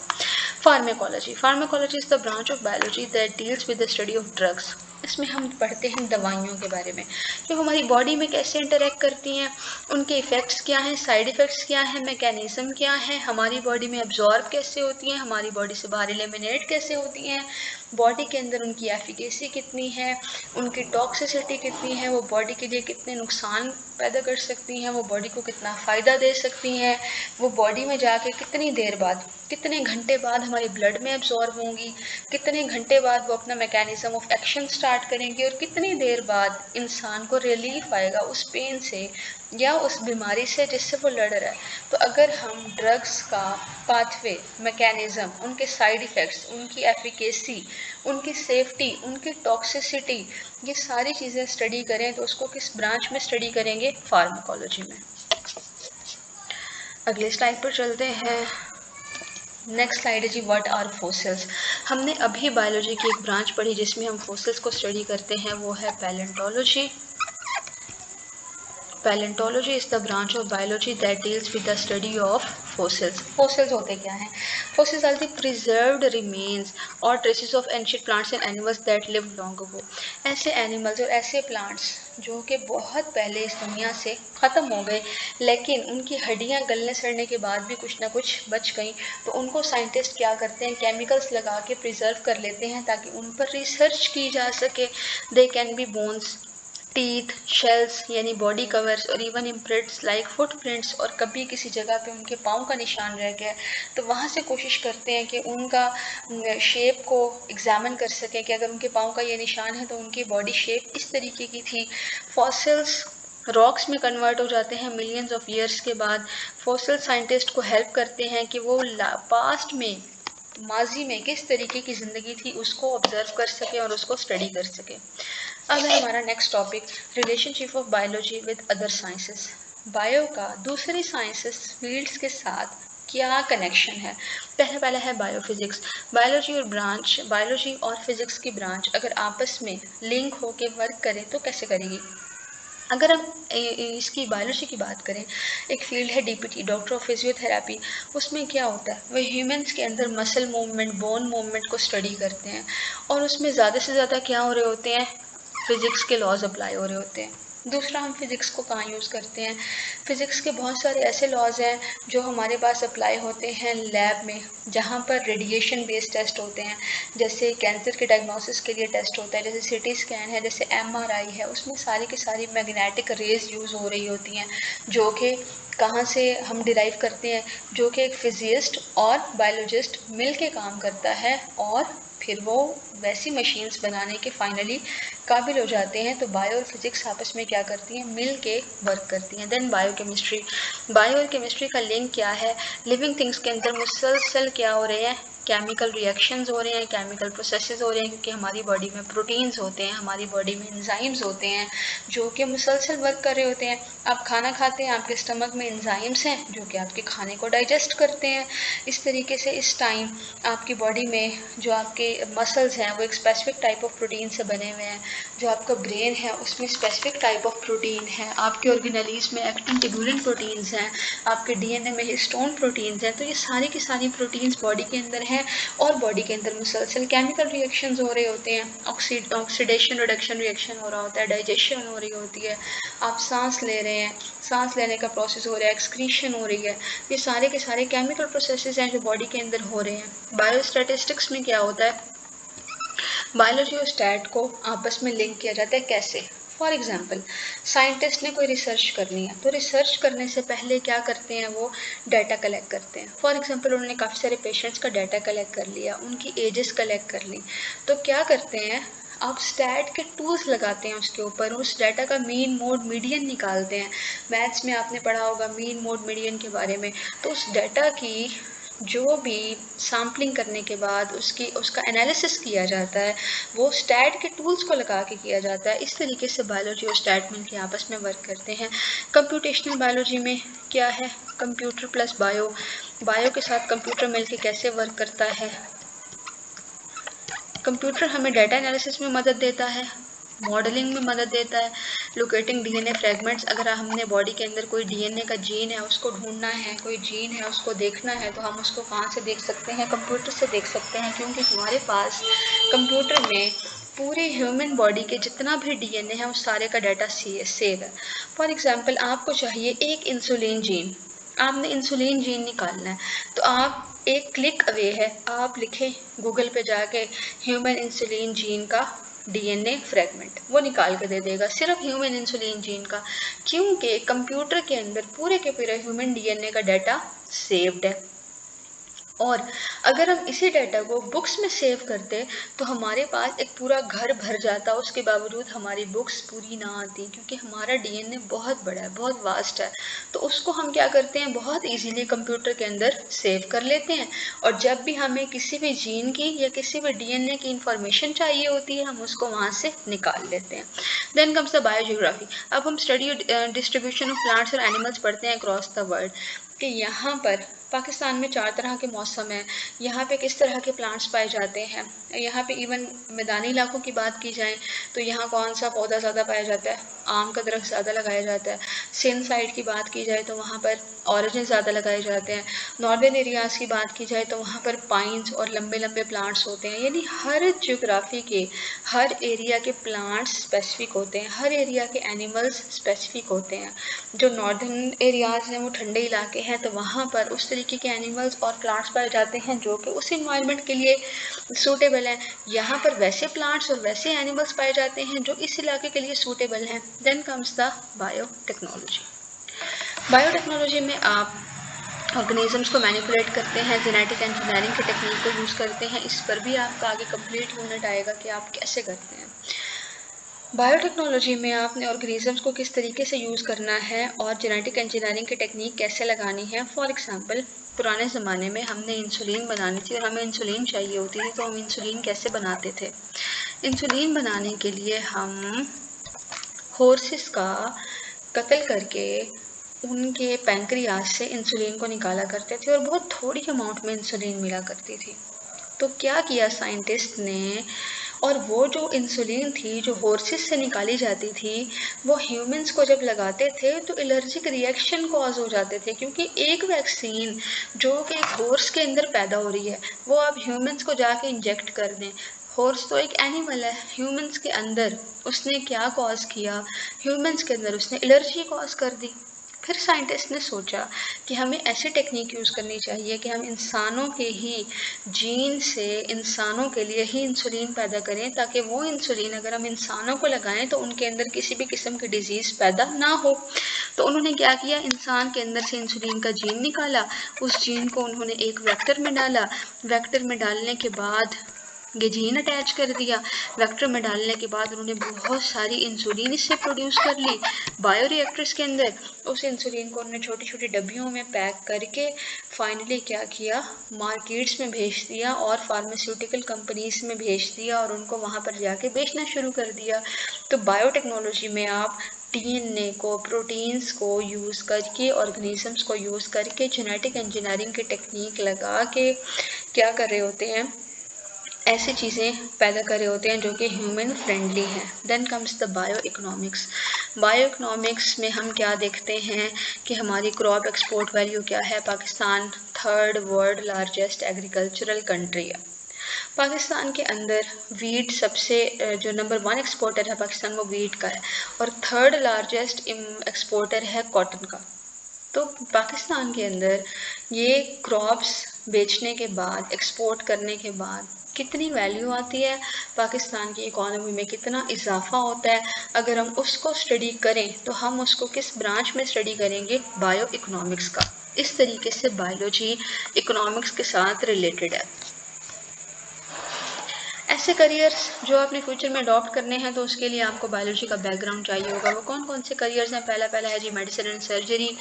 Pharmacology. Pharmacology is the branch of biology that deals with the study of drugs. इसमें हम पढ़ते हैं दवाइयों के बारे में, जो हमारी बॉडी में कैसे इंटरेक्ट करती हैं, उनके इफ़ेक्ट्स क्या हैं, साइड इफ़ेक्ट्स क्या हैं, मैकेनिज़्म क्या है, हमारी बॉडी में एब्जॉर्ब कैसे होती हैं, हमारी बॉडी से बाहर एलिमिनेट कैसे होती हैं, बॉडी के अंदर उनकी एफिकेसी कितनी है, उनकी टॉक्सिसिटी कितनी है, वो बॉडी के लिए कितने नुकसान पैदा कर सकती हैं, वो बॉडी को कितना फ़ायदा दे सकती हैं, वो बॉडी में जाके कितनी देर बाद, कितने घंटे बाद हमारे ब्लड में एब्जॉर्ब होंगी, कितने घंटे बाद वो अपना मैकेनिज्म ऑफ एक्शन स्टार्ट करेंगी और कितनी देर बाद इंसान को रिलीफ आएगा उस पेन से या उस बीमारी से जिससे वो लड़ रहा है। तो अगर हम ड्रग्स का पाथवे, मैकेनिज्म, उनके साइड इफ़ेक्ट्स, उनकी एफिकेसी, उनकी सेफ्टी, उनकी टॉक्सिसिटी, ये सारी चीज़ें स्टडी करें तो उसको किस ब्रांच में स्टडी करेंगे? फार्माकोलॉजी में। अगले स्लाइड पर चलते हैं। नेक्स्ट स्लाइड है जी व्हाट आर फोसिल्स। हमने अभी बायोलॉजी की एक ब्रांच पढ़ी जिसमें हम फोसिल्स को स्टडी करते हैं, वो है palaeontology. Palaeontology is the branch of biology that deals with the study of fossils. Fossils होते क्या हैं? Fossils are the preserved remains और traces of ancient plants and animals that lived long ago. ऐसे animals और ऐसे plants जो कि बहुत पहले इस दुनिया से ख़त्म हो गए, लेकिन उनकी हड्डियाँ गलने सड़ने के बाद भी कुछ ना कुछ बच गई, तो उनको साइंटिस्ट क्या करते हैं? केमिकल्स लगा के प्रिजर्व कर लेते हैं ताकि उन पर रिसर्च की जा सके। They can be bones, teeth, shells यानी बॉडी कवर्स और इवन इम्प्रिंट्स लाइक फुटप्रिंट्स, और कभी किसी जगह पे उनके पाँव का निशान रह गया तो वहाँ से कोशिश करते हैं कि उनका शेप को एग्जामिन कर सकें कि अगर उनके पाँव का ये निशान है तो उनकी बॉडी शेप इस तरीके की थी। फॉसिल्स रॉक्स में कन्वर्ट हो जाते हैं मिलियंस ऑफ ईयर्स के बाद। फॉसिल साइंटिस्ट को हेल्प करते हैं कि वो पास्ट में, माजी में किस तरीके की ज़िंदगी थी उसको ऑब्जर्व कर सके और उसको स्टडी कर सके। अब है हमारा next topic relationship of biology with other sciences. Bio का दूसरी साइंसेस फील्ड्स के साथ क्या कनेक्शन है? पहला है बायोफिजिक्स। बायोलॉजी और फिजिक्स की ब्रांच अगर आपस में लिंक होके वर्क करें तो कैसे करेगी? अगर हम इसकी बायोलॉजी की बात करें, एक फील्ड है डीपीटी, डॉक्टर ऑफ फिजियोथेरेपी। उसमें क्या होता है? वह ह्यूमंस के अंदर मसल मूवमेंट, बोन मूवमेंट को स्टडी करते हैं और उसमें ज़्यादा से ज़्यादा क्या हो रहे होते हैं? फिजिक्स के लॉज अप्लाई हो रहे होते हैं। दूसरा, हम फिजिक्स को कहाँ यूज़ करते हैं? फिजिक्स के बहुत सारे ऐसे लॉज हैं जो हमारे पास अप्लाई होते हैं लैब में, जहाँ पर रेडिएशन बेस्ड टेस्ट होते हैं। जैसे कैंसर के डायग्नोसिस के लिए टेस्ट होता है, जैसे सीटी स्कैन है, जैसे एमआरआई है, उसमें सारी की सारी मैग्नेटिक रेज यूज़ हो रही होती हैं, जो कि कहाँ से हम डिराइव करते हैं, जो कि एक फिजिस्ट और बायोलॉजिस्ट मिल के काम करता है और फिर वो वैसी मशीन्स बनाने के फाइनली काबिल हो जाते हैं। तो बायो और फिजिक्स आपस में क्या करती हैं? मिल के वर्क करती हैं। Then biochemistry. बायो और केमिस्ट्री का लिंक क्या है? लिविंग थिंग्स के अंदर मुसलसल क्या हो रहे हैं? केमिकल रिएक्शंस हो रहे हैं, केमिकल प्रोसेसेस हो रहे हैं, क्योंकि हमारी बॉडी में प्रोटीन्स होते हैं, हमारी बॉडी में एंजाइम्स होते हैं जो कि मुसलसल वर्क कर रहे होते हैं। आप खाना खाते हैं, आपके स्टमक में एंजाइम्स हैं जो कि आपके खाने को डाइजेस्ट करते हैं। इस तरीके से इस टाइम आपकी बॉडी में जो आपके मसल्स हैं वो एक स्पेसिफिक टाइप ऑफ प्रोटीन से बने हुए हैं, जो आपका ब्रेन है उसमें स्पेसिफिक टाइप ऑफ प्रोटीन है, आपके ऑर्गेनेलीज में एक्टिन ट्यूबुलिन प्रोटीन्स हैं, आपके डीएनए में हिस्टोन प्रोटीन्स हैं। तो ये सारी की सारी प्रोटीन्स बॉडी के अंदर हैं और बॉडी के अंदर मुसलसल केमिकल रिएक्शंस हो रहे होते हैं। ऑक्सीडेशन रिडक्शन रिएक्शन हो रहा होता है, डाइजेशन हो रही होती है, आप सांस ले रहे हैं, सांस लेने का प्रोसेस हो रहा है, एक्सक्रीशन हो रही है। ये सारे के सारे केमिकल प्रोसेसेस हैं जो बॉडी के अंदर हो रहे हैं। बायोस्टैटिस्टिक्स में क्या होता है? बायोलॉजी और स्टैट को आपस में लिंक किया जाता है। कैसे? फॉर एग्जाम्पल, साइंटिस्ट ने कोई रिसर्च करनी है तो रिसर्च करने से पहले क्या करते हैं? वो डाटा कलेक्ट करते हैं। फॉर एग्जाम्पल, उन्होंने काफ़ी सारे पेशेंट्स का डाटा कलेक्ट कर लिया, उनकी एजेस कलेक्ट कर ली, तो क्या करते हैं? आप स्टैट के टूल्स लगाते हैं उसके ऊपर, उस डाटा का मीन मोड मीडियन निकालते हैं। मैथ्स में आपने पढ़ा होगा मीन मोड मीडियन के बारे में। तो उस डाटा की जो भी सैम्पलिंग करने के बाद उसका एनालिसिस किया जाता है, वो स्टैट के टूल्स को लगा के किया जाता है। इस तरीके से बायोलॉजी और स्टैट मिल के आपस में वर्क करते हैं। कंप्यूटेशनल बायोलॉजी में क्या है? Computer plus bio. बायो के साथ कंप्यूटर मिल के कैसे वर्क करता है? कंप्यूटर हमें डाटा एनालिसिस में मदद देता है, मॉडलिंग में मदद देता है, लोकेटिंग डीएनए फ्रेगमेंट्स। अगर हमने बॉडी के अंदर कोई डीएनए का जीन है उसको ढूंढना है, कोई जीन है उसको देखना है, तो हम उसको कहाँ से देख सकते हैं? कंप्यूटर से देख सकते हैं, क्योंकि हमारे पास कंप्यूटर में पूरे ह्यूमन बॉडी के जितना भी डीएनए है उस सारे का डाटा सेव है। फॉर एग्जाम्पल, आपको चाहिए एक इंसुलिन जीन, आपने इंसुलिन जीन निकालना है, तो आप एक क्लिक अवे है, आप लिखें गूगल पे जाके ह्यूमन इंसुलिन जीन का डीएनए फ्रेगमेंट, वो निकाल के दे देगा, सिर्फ ह्यूमन इंसुलिन जीन का, क्योंकि कंप्यूटर के अंदर पूरे के पूरे ह्यूमन डीएनए का डाटा सेव्ड है। और अगर हम इसी डाटा को बुक्स में सेव करते तो हमारे पास एक पूरा घर भर जाता, उसके बावजूद हमारी बुक्स पूरी ना आती, क्योंकि हमारा डीएनए बहुत बड़ा है, बहुत वास्ट है। तो उसको हम क्या करते हैं, बहुत इजीली कंप्यूटर के अंदर सेव कर लेते हैं, और जब भी हमें किसी भी जीन की या किसी भी डीएनए की इंफॉर्मेशन चाहिए होती है, हम उसको वहाँ से निकाल लेते हैं। Then comes the biogeography. अब हम स्टडी डिस्ट्रीब्यूशन ऑफ प्लांट्स और एनिमल्स पढ़ते हैं अक्रॉस द वर्ल्ड, कि यहाँ पर पाकिस्तान में 4 तरह के मौसम हैं, यहाँ पे किस तरह के प्लांट्स पाए जाते हैं, यहाँ पे इवन मैदानी इलाकों की बात की जाए तो यहाँ कौन सा पौधा ज़्यादा पाया जाता है, आम का दरख्त ज़्यादा लगाया जाता है। सिंध साइड की बात की जाए तो वहाँ पर ऑरेंज ज़्यादा लगाए जाते हैं। नॉर्दर्न एरियाज़ की बात की जाए तो वहाँ पर पाइन्स और लंबे लंबे प्लांट्स होते हैं। यानी हर ज्योग्राफी के, हर एरिया के प्लांट्स स्पेसिफिक होते हैं, हर एरिया के एनिमल्स स्पेसिफिक होते हैं। जो नॉर्दर्न एरियाज़ हैं वो ठंडे इलाके हैं, तो वहाँ पर उस तरीके के एनिमल्स और प्लांट्स पाए जाते हैं जो कि उस इन्वायरमेंट के लिए सूटेबल हैं। यहाँ पर वैसे प्लांट्स और वैसे एनिमल्स पाए जाते हैं जो इस इलाके के लिए सूटेबल हैं। Then comes the biotechnology. Biotechnology में आप ऑर्गेनिजम्स को मैनिपुलेट करते हैं, जेनेटिक इंजीनियरिंग की टेक्निक को यूज़ करते हैं। इस पर भी आपका आगे कंप्लीट यूनिट आएगा कि आप कैसे करते हैं। बायोटेक्नोलॉजी में आपने ऑर्गेनिजम्स को किस तरीके से यूज़ करना है और जेनेटिक इंजीनियरिंग की टेक्निक कैसे लगानी है। फॉर एग्जांपल, पुराने ज़माने में हमने इंसुलिन बनानी थी और हमें इंसुलिन चाहिए होती थी, तो हम इंसुलिन कैसे बनाते थे। इंसुलिन बनाने के लिए हम हॉर्सेस का कत्ल करके उनके पैंक्रियाज से इंसुलिन को निकाला करते थे, और बहुत थोड़ी अमाउंट में इंसुलिन मिला करती थी। तो क्या किया साइंटिस्ट ने, और वो जो इंसुलिन थी जो हॉर्सेस से निकाली जाती थी, वो ह्यूमंस को जब लगाते थे तो एलर्जिक रिएक्शन कॉज हो जाते थे, क्योंकि एक वैक्सीन जो कि एक हॉर्स के अंदर पैदा हो रही है, वो आप ह्यूमंस को जाके इंजेक्ट कर दें। हॉर्स तो एक एनिमल है, ह्यूमंस के अंदर उसने क्या कॉज किया, ह्यूमंस के अंदर उसने एलर्जी कॉज कर दी। फिर साइंटिस्ट ने सोचा कि हमें ऐसी टेक्निक यूज़ करनी चाहिए कि हम इंसानों के ही जीन से इंसानों के लिए ही इंसुलिन पैदा करें, ताकि वो इंसुलिन अगर हम इंसानों को लगाएं तो उनके अंदर किसी भी किस्म की डिजीज़ पैदा ना हो। तो उन्होंने क्या किया, इंसान के अंदर से इंसुलिन का जीन निकाला, उस जीन को उन्होंने एक वेक्टर में डाला, वेक्टर में डालने के बाद ये जीन अटैच कर दिया, वेक्टर में डालने के बाद उन्होंने बहुत सारी इंसुलिन इससे प्रोड्यूस कर ली बायोरिएक्टर्स के अंदर। उस इंसुलिन को उन्होंने छोटी छोटी डब्बियों में पैक करके फाइनली क्या किया, मार्केट्स में भेज दिया और फार्मास्यूटिकल कंपनीज में भेज दिया, और उनको वहाँ पर जाके बेचना शुरू कर दिया। तो बायोटेक्नोलॉजी में आप डीएनए को, प्रोटीन्स को यूज़ करके, ऑर्गेनिजम्स को यूज़ करके, जेनेटिक इंजीनियरिंग की टेक्निक लगा के क्या कर रहे होते हैं, ऐसी चीज़ें पैदा कर रहे होते हैं जो कि ह्यूमन फ्रेंडली हैं। Then comes the bio economics. Bio economics में हम क्या देखते हैं कि हमारी क्रॉप एक्सपोर्ट वैल्यू क्या है। Pakistan 3rd world largest agricultural country है। पाकिस्तान के अंदर वीट सबसे जो नंबर 1 एक्सपोर्टर है पाकिस्तान, वो वीट का है, और 3rd लार्जेस्ट एक्सपोर्टर है कॉटन का। तो पाकिस्तान के अंदर ये क्रॉप्स बेचने के बाद, एक्सपोर्ट करने के बाद कितनी वैल्यू आती है, पाकिस्तान की इकोनॉमी में कितना इजाफा होता है, अगर हम उसको स्टडी करें तो हम उसको किस ब्रांच में स्टडी करेंगे, बायो इकोनॉमिक्स का। इस तरीके से बायोलॉजी इकोनॉमिक्स के साथ रिलेटेड है। ऐसे करियर्स जो आपने फ्यूचर में अडॉप्ट करने हैं, तो उसके लिए आपको बायोलॉजी का बैकग्राउंड चाहिए होगा। वो कौन कौन से करियर्स हैं, पहला है जी medicine and surgery,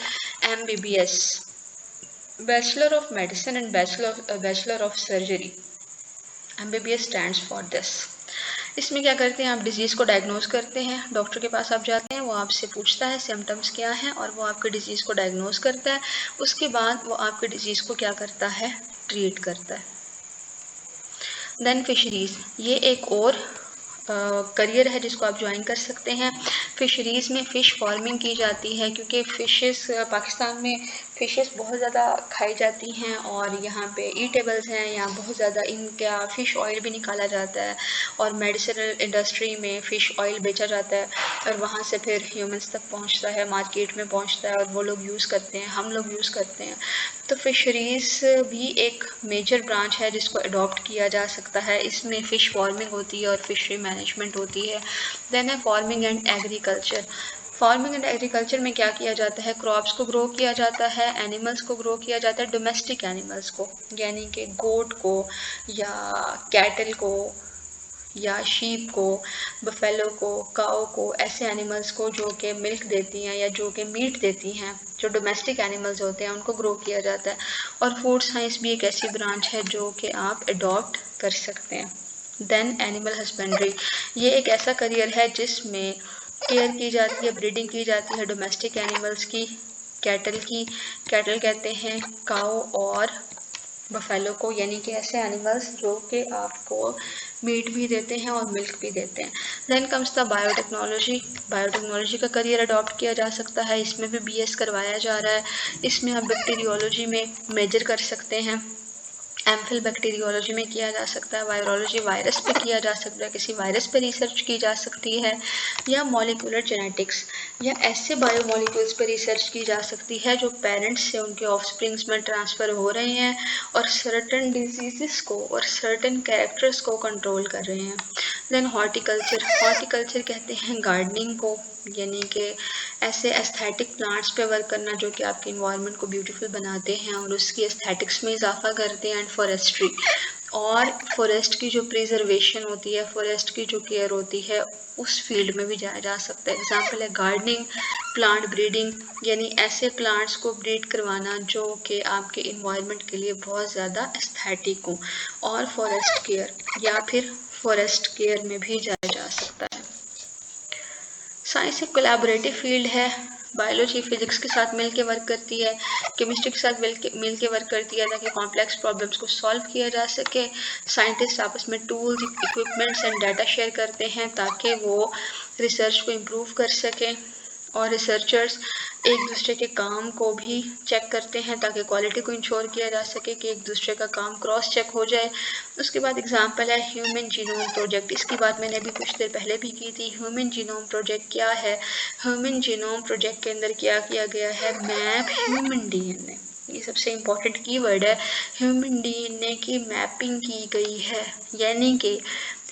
MBBS, bachelor of medicine and bachelor of surgery. MBBS stands for this. इसमें क्या करते हैं, आप डिजीज़ को डायग्नोज करते हैं, डॉक्टर के पास आप जाते हैं, वो आपसे पूछता है सिम्टम्स क्या हैं, और वो आपके डिजीज़ को डायग्नोज करता है। उसके बाद वो आपके डिजीज़ को क्या करता है, ट्रीट करता है। देन फिशरीज़, ये एक और करियर है जिसको आप ज्वाइन कर सकते हैं। फिशरीज़ में फ़िश फार्मिंग की जाती है, क्योंकि फ़िशेस पाकिस्तान में फ़िशेस बहुत ज़्यादा खाई जाती हैं और यहाँ पे ईटेबल्स हैं, यहाँ बहुत ज़्यादा इनका फ़िश ऑयल भी निकाला जाता है और मेडिसिनल इंडस्ट्री में फ़िश ऑयल बेचा जाता है और वहाँ से फिर ह्यूमंस तक पहुँचता है, मार्केट में पहुँचता है और वो लोग यूज़ करते हैं, हम लोग यूज़ करते हैं। तो फ़िशरीज़ भी एक मेजर ब्रांच है जिसको अडॉप्ट किया जा सकता है। इसमें फ़िश फार्मिंग होती है और फ़िशरी मैनेजमेंट होती है। देन है farming and agriculture. Farming and agriculture में क्या किया जाता है, क्रॉप्स को ग्रो किया जाता है, एनिमल्स को ग्रो किया जाता है, डोमेस्टिक एनिमल्स को, यानी कि गोट को या कैटल को या शीप को, बफेलो को, काओ को, ऐसे एनिमल्स को जो कि मिल्क देती हैं या जो कि मीट देती हैं, जो डोमेस्टिक एनिमल्स होते हैं उनको ग्रो किया जाता है। और फूड साइंस भी एक ऐसी ब्रांच है जो कि आप अडॉप्ट कर सकते हैं। देन एनिमल हस्बेंड्री, ये एक ऐसा करियर है जिसमें केयर की जाती है, ब्रीडिंग की जाती है डोमेस्टिक एनिमल्स की, कैटल की, कैटल कहते हैं काओ और बफेलो को, यानी कि ऐसे एनिमल्स जो कि आपको मीट भी देते हैं और मिल्क भी देते हैं। Then comes the biotechnology. Biotechnology का करियर अडॉप्ट किया जा सकता है, इसमें भी बीएस करवाया जा रहा है। इसमें आप बैक्टीरियोलॉजी में मेजर कर सकते हैं, एमफिल बैक्टीरियोलॉजी में किया जा सकता है, वायरोलॉजी वायरस पे किया जा सकता है, किसी वायरस पे रिसर्च की जा सकती है, या मॉलिक्यूलर जेनेटिक्स या ऐसे बायोमोलिक्यूल्स पे रिसर्च की जा सकती है जो पेरेंट्स से उनके ऑफस्प्रिंग्स में ट्रांसफ़र हो रहे हैं और सर्टन डिजीज़ को और सर्टन कैरेक्टर्स को कंट्रोल कर रहे हैं। देन हॉर्टिकल्चर, हॉर्टिकल्चर कहते हैं गार्डनिंग को, यानी कि ऐसे एस्थेटिक प्लांट्स पे वर्क करना जो कि आपके इन्वायरमेंट को ब्यूटीफुल बनाते हैं और उसकी एस्थेटिक्स में इजाफा करते हैं। एंड फॉरेस्ट्री, और फॉरेस्ट की जो प्रिजर्वेशन होती है, फॉरेस्ट की जो केयर होती है, उस फील्ड में भी जाया जा सकता है। एग्जाम्पल है गार्डनिंग, प्लांट ब्रीडिंग, यानी ऐसे प्लांट्स को ब्रीड करवाना जो कि आपके इन्वायरमेंट के लिए बहुत ज़्यादा एस्थेटिक हो, और फॉरेस्ट केयर, या फिर फॉरेस्ट केयर में भी जाया जा सकता है। साइंस एक कोलैबोरेटिव फील्ड है, बायोलॉजी फिजिक्स के साथ मिलकर वर्क करती है, केमिस्ट्री के साथ मिलकर वर्क करती है ताकि कॉम्प्लेक्स प्रॉब्लम्स को सॉल्व किया जा सके। साइंटिस्ट आपस में tools, equipments and data share करते हैं ताकि वो रिसर्च को इम्प्रूव कर सकें, और रिसर्चर्स एक दूसरे के काम को भी चेक करते हैं ताकि क्वालिटी को इंश्योर किया जा सके कि एक दूसरे का काम क्रॉस चेक हो जाए। उसके बाद एग्जांपल है ह्यूमन जीनोम प्रोजेक्ट, इसकी बात मैंने अभी कुछ देर पहले भी की थी। ह्यूमन जीनोम प्रोजेक्ट क्या है? ह्यूमन जीनोम प्रोजेक्ट के अंदर क्या किया गया है, मैप ह्यूमन डीएनए, ये सबसे इम्पोर्टेंट कीवर्ड है, ह्यूमन डीएनए की मैपिंग की गई है, यानी कि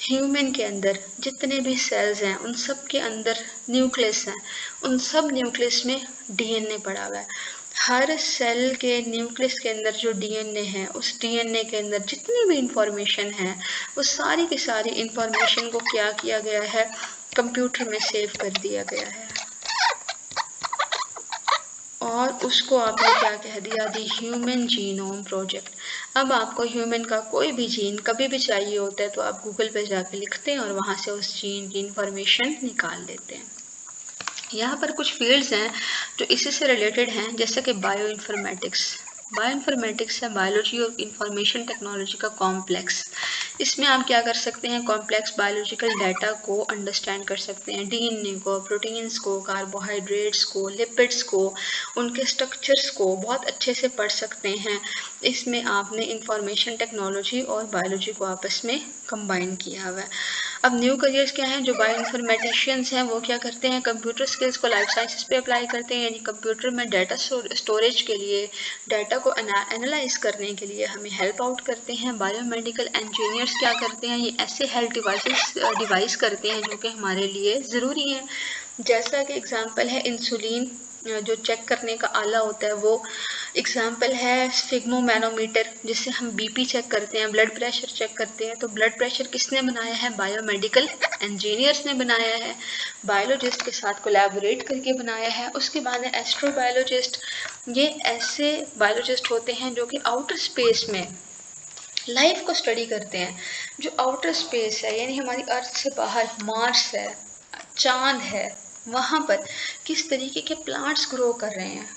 ह्यूमन के अंदर जितने भी सेल्स हैं उन सब के अंदर न्यूक्लियस हैं, उन सब न्यूक्लियस में डीएनए पड़ा हुआ है। हर सेल के न्यूक्लियस के अंदर जो डीएनए है, उस डीएनए के अंदर जितनी भी इंफॉर्मेशन है, उस सारी की सारी इंफॉर्मेशन को क्या किया गया है, कंप्यूटर में सेव कर दिया गया है, और उसको आपने क्या कह दिया, दी ह्यूमन जीनोम प्रोजेक्ट। अब आपको ह्यूमन का कोई भी जीन कभी भी चाहिए होता है तो आप गूगल पे जाके लिखते हैं और वहाँ से उस जीन की इंफॉर्मेशन निकाल लेते हैं। यहाँ पर कुछ फील्ड्स हैं जो इसी से रिलेटेड हैं, जैसे कि बायो इन्फॉर्मेटिक्स। बायो इन्फॉर्मेटिक्स है बायोलॉजी और इंफॉर्मेशन टेक्नोलॉजी का कॉम्प्लेक्स। इसमें आप क्या कर सकते हैं, कॉम्प्लेक्स बायोलॉजिकल डाटा को अंडरस्टैंड कर सकते हैं, डीएनए को, प्रोटीन्स को, कार्बोहाइड्रेट्स को, लिपिड्स को, उनके स्ट्रक्चर्स को बहुत अच्छे से पढ़ सकते हैं। इसमें आपने इंफॉर्मेशन टेक्नोलॉजी और बायोलॉजी को आपस में कंबाइन किया हुआ है। अब न्यू करियर्स क्या हैं, जो बायो इन्फॉर्मेटिशियंस हैं वो क्या करते हैं, कंप्यूटर स्किल्स को लाइफ साइंसेस पे अप्लाई करते हैं, यानी कंप्यूटर में डाटा स्टोरेज के लिए, डाटा को एनालाइज करने के लिए हमें हेल्प आउट करते हैं। बायोमेडिकल इंजीनियर्स क्या करते हैं, ये ऐसे हेल्थ डिवाइस करते हैं जो कि हमारे लिए ज़रूरी हैं, जैसा कि एग्जांपल है इंसुलिन, जो चेक करने का आला होता है वो। एग्जाम्पल है स्फिग्मोमैनोमीटर, जिससे हम बीपी चेक करते हैं, ब्लड प्रेशर चेक करते हैं। तो ब्लड प्रेशर किसने बनाया है, बायोमेडिकल इंजीनियर्स ने बनाया है, बायोलॉजिस्ट के साथ कोलैबोरेट करके बनाया है। उसके बाद है एस्ट्रोबायोलॉजिस्ट, ये ऐसे बायोलॉजिस्ट होते हैं जो कि आउटर स्पेस में लाइफ को स्टडी करते हैं। जो आउटर स्पेस है, यानी हमारी अर्थ से बाहर मार्स है, चांद है, वहाँ पर किस तरीके के प्लांट्स ग्रो कर रहे हैं,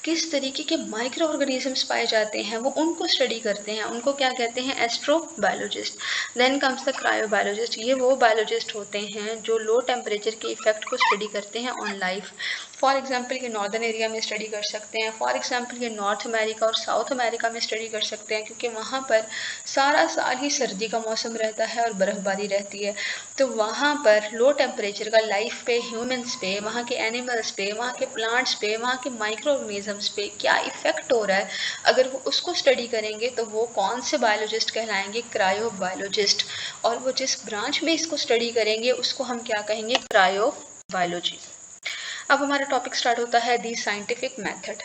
किस तरीके के माइक्रो ऑर्गेनिजम्स पाए जाते हैं, वो उनको स्टडी करते हैं, उनको क्या कहते हैं, एस्ट्रोबायोलॉजिस्ट। देन कम्स द क्रायोबायोलॉजिस्ट, ये वो बायोलॉजिस्ट होते हैं जो लो टेम्परेचर के इफेक्ट को स्टडी करते हैं ऑन लाइफ। फॉर एग्जांपल ये नॉर्दर्न एरिया में स्टडी कर सकते हैं, फॉर एग्जांपल ये नॉर्थ अमेरिका और साउथ अमेरिका में स्टडी कर सकते हैं, क्योंकि वहाँ पर सारा साल ही सर्दी का मौसम रहता है और बर्फ़बारी रहती है। तो वहाँ पर लो टेम्परेचर का लाइफ पे, ह्यूमन्स पे, वहाँ के एनिमल्स पे, वहाँ के प्लांट्स पे, वहाँ के माइक्रो ऑर्गेनिजम्स पे क्या इफ़ेक्ट हो रहा है, अगर वो उसको स्टडी करेंगे तो वो कौन से बायोलॉजिस्ट कहलाएंगे? Cryobiologist. और वो जिस ब्रांच में इसको स्टडी करेंगे उसको हम क्या कहेंगे? Cryo biology. अब हमारा टॉपिक स्टार्ट होता है दी साइंटिफिक मेथड।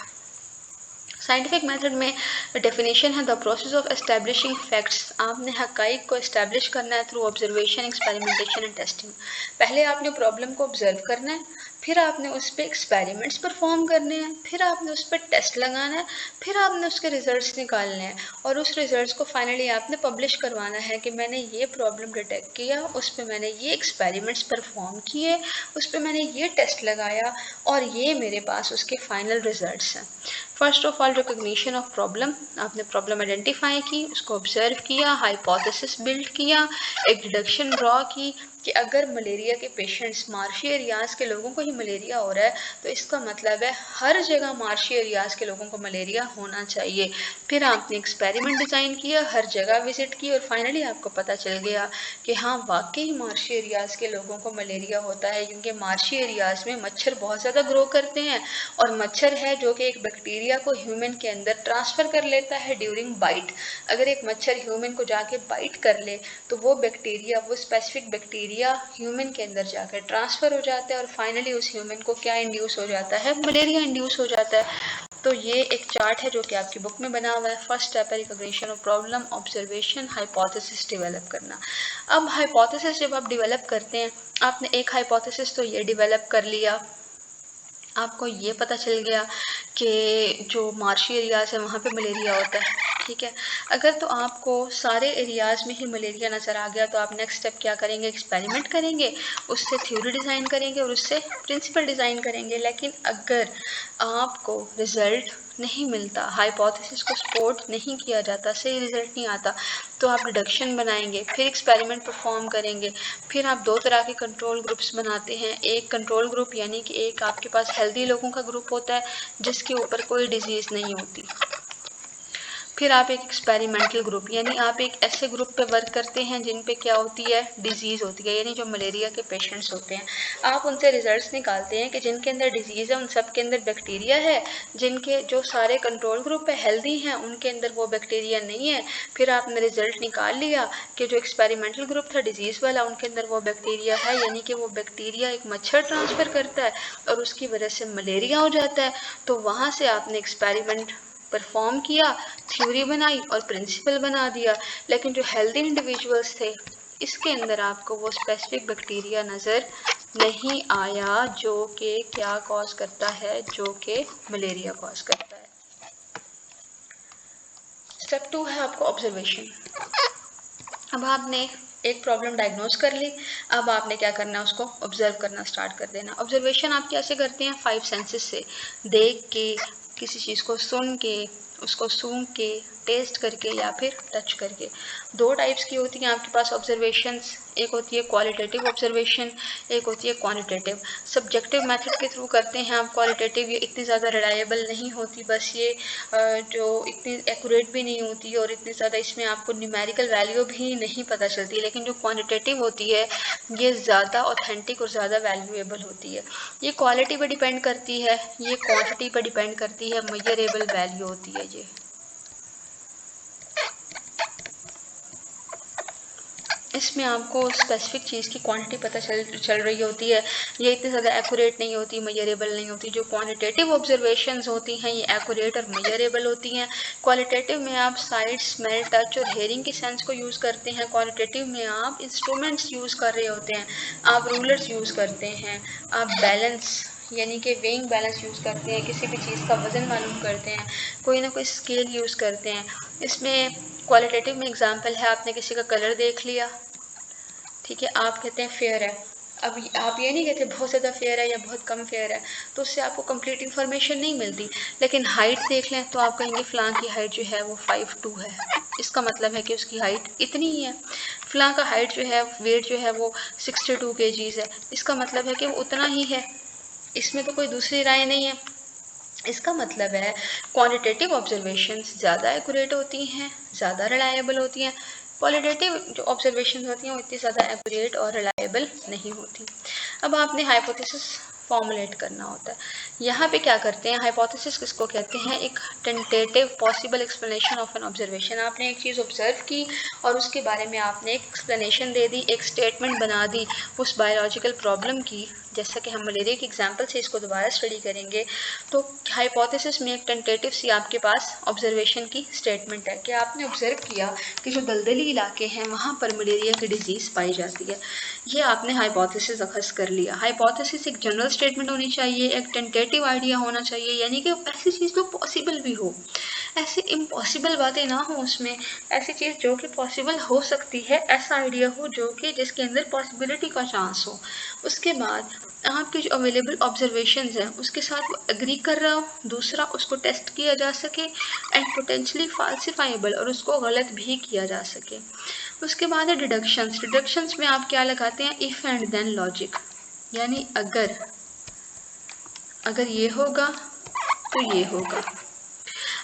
साइंटिफिक मेथड में डेफिनेशन है the process of establishing facts. आपने हकाइक को एस्टेब्लिश करना है through observation, experimentation and testing. पहले आपने प्रॉब्लम को ऑब्जर्व करना है, फिर आपने उस पर एक्सपेरिमेंट्स परफॉर्म करने हैं, फिर आपने उस पर टेस्ट लगाना है, फिर आपने उसके रिजल्ट्स निकालने हैं और उस रिजल्ट्स को फाइनली आपने पब्लिश करवाना है कि मैंने ये प्रॉब्लम डिटेक्ट किया, उस पर मैंने ये एक्सपेरिमेंट्स परफॉर्म किए, उस पर मैंने ये टेस्ट लगाया और ये मेरे पास उसके फाइनल रिजल्ट्स हैं। First of all recognition of problem. आपने प्रॉब्लम आइडेंटिफाई की, उसको ऑब्जर्व किया, हाइपोथेसिस बिल्ड किया, एक डिडक्शन ड्रॉ की कि अगर मलेरिया के पेशेंट्स, मार्शी एरियाज़ के लोगों को ही मलेरिया हो रहा है तो इसका मतलब है हर जगह मार्शी एरियाज़ के लोगों को मलेरिया होना चाहिए। फिर आपने एक्सपेरिमेंट डिज़ाइन किया, हर जगह विजिट की और फाइनली आपको पता चल गया कि हाँ वाकई मार्शी एरियाज़ के लोगों को मलेरिया होता है, क्योंकि मार्शी एरियाज़ में मच्छर बहुत ज़्यादा ग्रो करते हैं और मच्छर है जो कि एक बैक्टीरिया को ह्यूमन के अंदर ट्रांसफ़र कर लेता है ड्यूरिंग बाइट। अगर एक मच्छर ह्यूमन को जाके बाइट कर ले तो वो बैक्टीरिया, वो स्पेसिफिक बैक्टीरिया ह्यूमन के अंदर जाकर ट्रांसफ़र हो जाता है और फाइनली उस ह्यूमन को क्या इंड्यूस हो जाता है? मलेरिया इंड्यूस हो जाता है। तो ये एक चार्ट है जो कि आपकी बुक में बना हुआ है। फर्स्ट स्टेप है recognition of problem, observation, hypothesis develop करना। अब हाइपोथेसिस जब आप डेवलप करते हैं, आपने एक हाइपोथेसिस तो ये डेवलप कर लिया, आपको ये पता चल गया कि जो मार्शी एरियाज़ है वहाँ पे मलेरिया होता है, ठीक है। अगर तो आपको सारे एरियाज़ में ही मलेरिया नज़र आ गया तो आप नेक्स्ट स्टेप क्या करेंगे? एक्सपेरिमेंट करेंगे, उससे थ्योरी डिज़ाइन करेंगे और उससे प्रिंसिपल डिज़ाइन करेंगे। लेकिन अगर आपको रिज़ल्ट नहीं मिलता, हाइपोथेसिस को सपोर्ट नहीं किया जाता, सही रिजल्ट नहीं आता, तो आप डिडक्शन बनाएंगे, फिर एक्सपेरिमेंट परफॉर्म करेंगे, फिर आप दो तरह के कंट्रोल ग्रुप्स बनाते हैं। एक कंट्रोल ग्रुप यानी कि एक आपके पास हेल्दी लोगों का ग्रुप होता है जिसके ऊपर कोई डिजीज़ नहीं होती। फिर आप एक एक्सपेरिमेंटल ग्रुप यानी आप एक ऐसे ग्रुप पे वर्क करते हैं जिन पे क्या होती है? डिजीज़ होती है, यानी जो मलेरिया के पेशेंट्स होते हैं। आप उनसे रिजल्ट्स निकालते हैं कि जिनके अंदर डिजीज़ है उन सब के अंदर बैक्टीरिया है, जिनके जो सारे कंट्रोल ग्रुप पे हेल्दी हैं उनके अंदर वो बैक्टीरिया नहीं है। फिर आपने रिजल्ट निकाल लिया कि जो एक्सपेरिमेंटल ग्रुप था डिजीज़ वाला उनके अंदर वो बैक्टीरिया है, यानी कि वो बैक्टीरिया एक मच्छर ट्रांसफ़र करता है और उसकी वजह से मलेरिया हो जाता है। तो वहाँ से आपने एक्सपेरिमेंट परफॉर्म किया, थ्योरी बनाई और प्रिंसिपल बना दिया। लेकिन जो हेल्दी इंडिविजुअल्स थे इसके अंदर आपको वो स्पेसिफिक बैक्टीरिया नज़र नहीं आया जो कि क्या कॉज करता है? जो कि मलेरिया कॉज करता है। स्टेप 2 है आपको ऑब्जर्वेशन। अब आपने एक प्रॉब्लम डायग्नोज कर ली, अब आपने क्या करना है? उसको ऑब्जर्व करना स्टार्ट कर देना। ऑब्जर्वेशन आप कैसे करते हैं? 5 सेंसेस से, देख के, किसी चीज़ को सुन के, उसको सूंघ के, टेस्ट करके या फिर टच करके। दो टाइप्स की होती हैं आपके पास ऑब्जर्वेशंस, एक होती है क्वालिटेटिव ऑब्जर्वेशन, एक होती है क्वांटिटेटिव। सब्जेक्टिव मेथड के थ्रू करते हैं आप क्वालिटेटिव, ये इतनी ज़्यादा रिलायबल नहीं होती, बस ये जो इतनी एक्यूरेट भी नहीं होती और इतनी ज़्यादा इसमें आपको न्यूमेरिकल वैल्यू भी नहीं पता चलती। लेकिन जो क्वांटिटेटिव होती है ये ज़्यादा ऑथेंटिक और ज़्यादा वैल्यूएबल होती है। ये क्वालिटी पर डिपेंड करती है, ये क्वांटिटी पर डिपेंड करती है, मेजरेबल वैल्यू होती है ये। इसमें आपको स्पेसिफिक चीज़ की क्वांटिटी पता चल रही होती है, ये इतनी ज़्यादा एक्यूरेट नहीं होती, मेजरेबल नहीं होती। जो क्वांटिटेटिव ऑब्जर्वेशंस होती हैं ये एक्यूरेट और मेजरेबल होती हैं। क्वालिटेटिव में आप साइट, स्मेल, टच और हेयरिंग की सेंस को यूज़ करते हैं। क्वालिटेटिव में आप इंस्ट्रूमेंट्स यूज़ कर रहे होते हैं, आप रूलर्स यूज़ करते हैं, आप बैलेंस यानी कि वेइंग बैलेंस यूज़ करते हैं, किसी भी चीज़ का वज़न मालूम करते हैं, कोई ना कोई स्केल यूज़ करते हैं। इसमें क्वालिटेटिव में एग्जांपल है, आपने किसी का कलर देख लिया, ठीक है, आप कहते हैं फेयर है। अब आप ये नहीं कहते बहुत ज़्यादा फेयर है या बहुत कम फेयर है, तो उससे आपको कंप्लीट इन्फॉर्मेशन नहीं मिलती। लेकिन हाइट देख लें तो आप कहेंगे फ़लाँ की हाइट जो है वो 5'2" है, इसका मतलब है कि उसकी हाइट इतनी ही है। फ़लाँ का हाइट जो है, वेट जो है वो 62 kgs है, इसका मतलब है कि वो उतना ही है। इसमें तो कोई दूसरी राय नहीं है। इसका मतलब है क्वांटिटेटिव ऑब्जर्वेशंस ज़्यादा एक्यूरेट होती हैं, ज़्यादा रिलायबल होती हैं। क्वालिटेटिव जो ऑब्जर्वेशन होती हैं वो इतनी ज़्यादा एक्यूरेट और रिलायबल नहीं होती। अब आपने हाइपोथेसिस फॉर्मुलेट करना होता है। यहाँ पे क्या करते हैं, हाइपोथेसिस किसको कहते हैं, एक tentative possible explanation of an observation. आपने एक चीज़ ऑब्जर्व की और उसके बारे में आपने एक एक्सप्लेनेशन दे दी, एक स्टेटमेंट बना दी उस बायोलॉजिकल प्रॉब्लम की। जैसा कि हम मलेरिया के एग्जाम्पल से इसको दोबारा स्टडी करेंगे, तो हाइपोथेसिस में एक टेंटेटिव सी आपके पास ऑब्जर्वेशन की स्टेटमेंट है कि आपने ऑब्जर्व किया कि जो दलदली इलाके हैं वहाँ पर मलेरिया की डिजीज़ पाई जाती है। ये आपने हाइपोथेसिस अखज़ कर लिया। हाइपोथेसिस एक जनरल स्टेटमेंट होनी चाहिए, एक टेंटेटिव आइडिया होना चाहिए, यानी कि ऐसी चीज़ जो पॉसिबल भी हो, ऐसी इम्पॉसिबल बातें ना हो उसमें, ऐसी चीज़ जो कि पॉसिबल हो सकती है, ऐसा आइडिया हो जो कि जिसके अंदर पॉसिबिलिटी का चांस हो। उसके बाद आपके जो अवेलेबल ऑब्जर्वेशंस हैं उसके साथ वो एग्री कर रहा हो, दूसरा उसको टेस्ट किया जा सके एंड पोटेंशली फाल्सिफाइबल, और उसको गलत भी किया जा सके। उसके बाद है डिडक्शंस। डिडक्शंस में आप क्या लगाते हैं, इफ एंड देन लॉजिक, यानी अगर ये होगा तो ये होगा।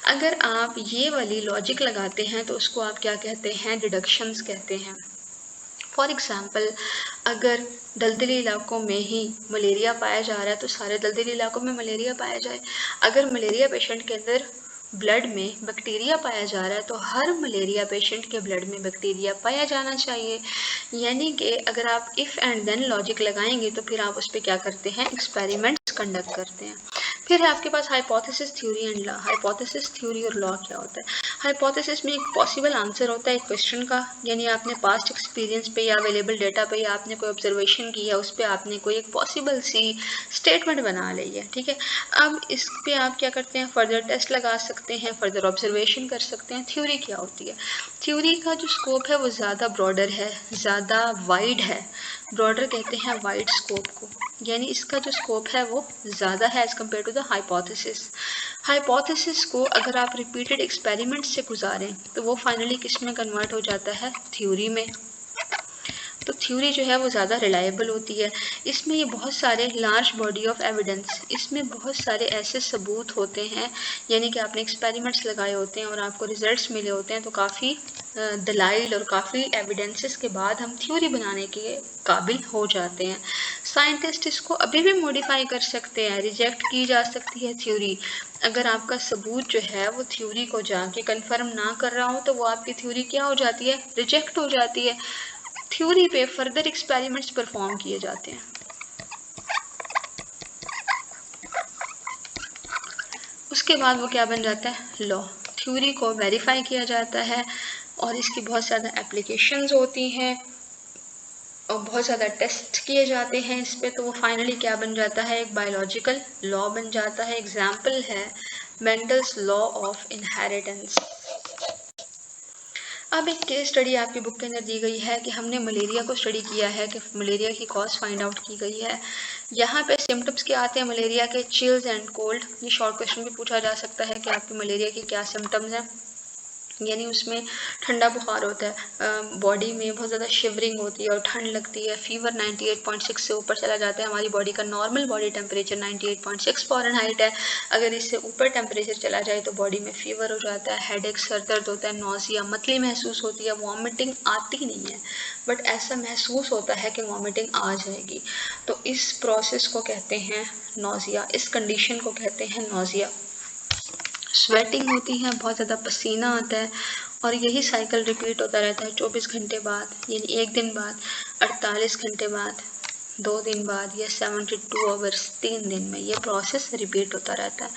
अगर आप ये वाली लॉजिक लगाते हैं तो उसको आप क्या कहते हैं, डिडक्शंस कहते हैं। फॉर एग्ज़ाम्पल, अगर दलदली इलाकों में ही मलेरिया पाया जा रहा है तो सारे दलदली इलाकों में मलेरिया पाया जाए। अगर मलेरिया पेशेंट के अंदर ब्लड में बैक्टीरिया पाया जा रहा है तो हर मलेरिया पेशेंट के ब्लड में बैक्टीरिया पाया जाना चाहिए। यानी कि अगर आप इफ़ एंड देन लॉजिक लगाएंगे तो फिर आप उस पर क्या करते हैं, एक्सपेरिमेंट्स कंडक्ट करते हैं। फिर है आपके पास hypothesis theory and law. Hypothesis theory और लॉ क्या होता है, हाइपोथेसिस में एक पॉसिबल आंसर होता है एक क्वेश्चन का, यानी आपने पास्ट एक्सपीरियंस पे या अवेलेबल डेटा पे या आपने कोई ऑब्जर्वेशन की है उस पर आपने कोई एक पॉसिबल सी स्टेटमेंट बना ली है, ठीक है। अब इस पे आप क्या करते हैं, फर्दर टेस्ट लगा सकते हैं, फर्दर ऑब्जर्वेशन कर सकते हैं। थ्योरी क्या होती है, थ्योरी का जो स्कोप है वो ज़्यादा ब्रॉडर है, ज़्यादा वाइड है। ब्रॉडर कहते हैं वाइड स्कोप को, यानी इसका जो स्कोप है वो ज़्यादा है as compare to the hypothesis. Hypothesis को अगर आप रिपीटेड एक्सपेरिमेंट से गुजारें तो वो फाइनली किस में कन्वर्ट हो जाता है, थ्योरी में। तो थ्योरी जो है वो ज़्यादा रिलायबल होती है। इसमें ये बहुत सारे लार्ज बॉडी ऑफ एविडेंस, इसमें बहुत सारे ऐसे सबूत होते हैं, यानी कि आपने एक्सपेरिमेंट्स लगाए होते हैं और आपको रिजल्ट्स मिले होते हैं, तो काफ़ी दलाइल और काफ़ी एविडेंसेस के बाद हम थ्योरी बनाने के काबिल हो जाते हैं। साइंटिस्ट इसको अभी भी मॉडिफाई कर सकते हैं, रिजेक्ट की जा सकती है थ्योरी। अगर आपका सबूत जो है वो थ्योरी को जाके कंफर्म ना कर रहा हो तो वो आपकी थ्योरी क्या हो जाती है, रिजेक्ट हो जाती है। थ्योरी पे फर्दर एक्सपेरिमेंट्स परफॉर्म किए जाते हैं। उसके बाद वो क्या बन जाता है, लॉ। थ्योरी को वेरीफाई किया जाता है और इसकी बहुत ज़्यादा एप्लीकेशंस होती हैं और बहुत ज़्यादा टेस्ट किए जाते हैं इस पे, तो वो फाइनली क्या बन जाता है, एक बायोलॉजिकल लॉ बन जाता है। एग्जाम्पल है मेंडल्स लॉ ऑफ इनहेरिटेंस। अब एक केस स्टडी आपकी बुक के अंदर दी गई है कि हमने मलेरिया को स्टडी किया है कि मलेरिया की कॉज फाइंड आउट की गई है। यहाँ पे सिम्टम्स क्या आते हैं मलेरिया के, चिल्स एंड कोल्ड। ये शॉर्ट क्वेश्चन भी पूछा जा सकता है कि आपकी मलेरिया के क्या सिम्टम्स हैं, यानी उसमें ठंडा बुखार होता है, बॉडी में बहुत ज़्यादा शिवरिंग होती है और ठंड लगती है, फीवर 98.6 से ऊपर चला जाता है। हमारी बॉडी का नॉर्मल बॉडी टेम्परेचर 98.6 फ़ारेनहाइट है, अगर इससे ऊपर टेम्परेचर चला जाए तो बॉडी में फीवर हो जाता है, हेडेक, सर दर्द होता है, नौसिया, मतली महसूस होती है, वॉमिटिंग आती नहीं है बट ऐसा महसूस होता है कि वॉमिटिंग आ जाएगी। तो इस प्रोसेस को कहते हैं नौसिया, इस कंडीशन को कहते हैं नौसिया। स्वेटिंग होती है, बहुत ज़्यादा पसीना आता है और यही साइकिल रिपीट होता रहता है 24 घंटे बाद, यानी एक दिन बाद, 48 घंटे बाद, 2 दिन बाद या 72 आवर्स, 3 दिन में ये प्रोसेस रिपीट होता रहता है।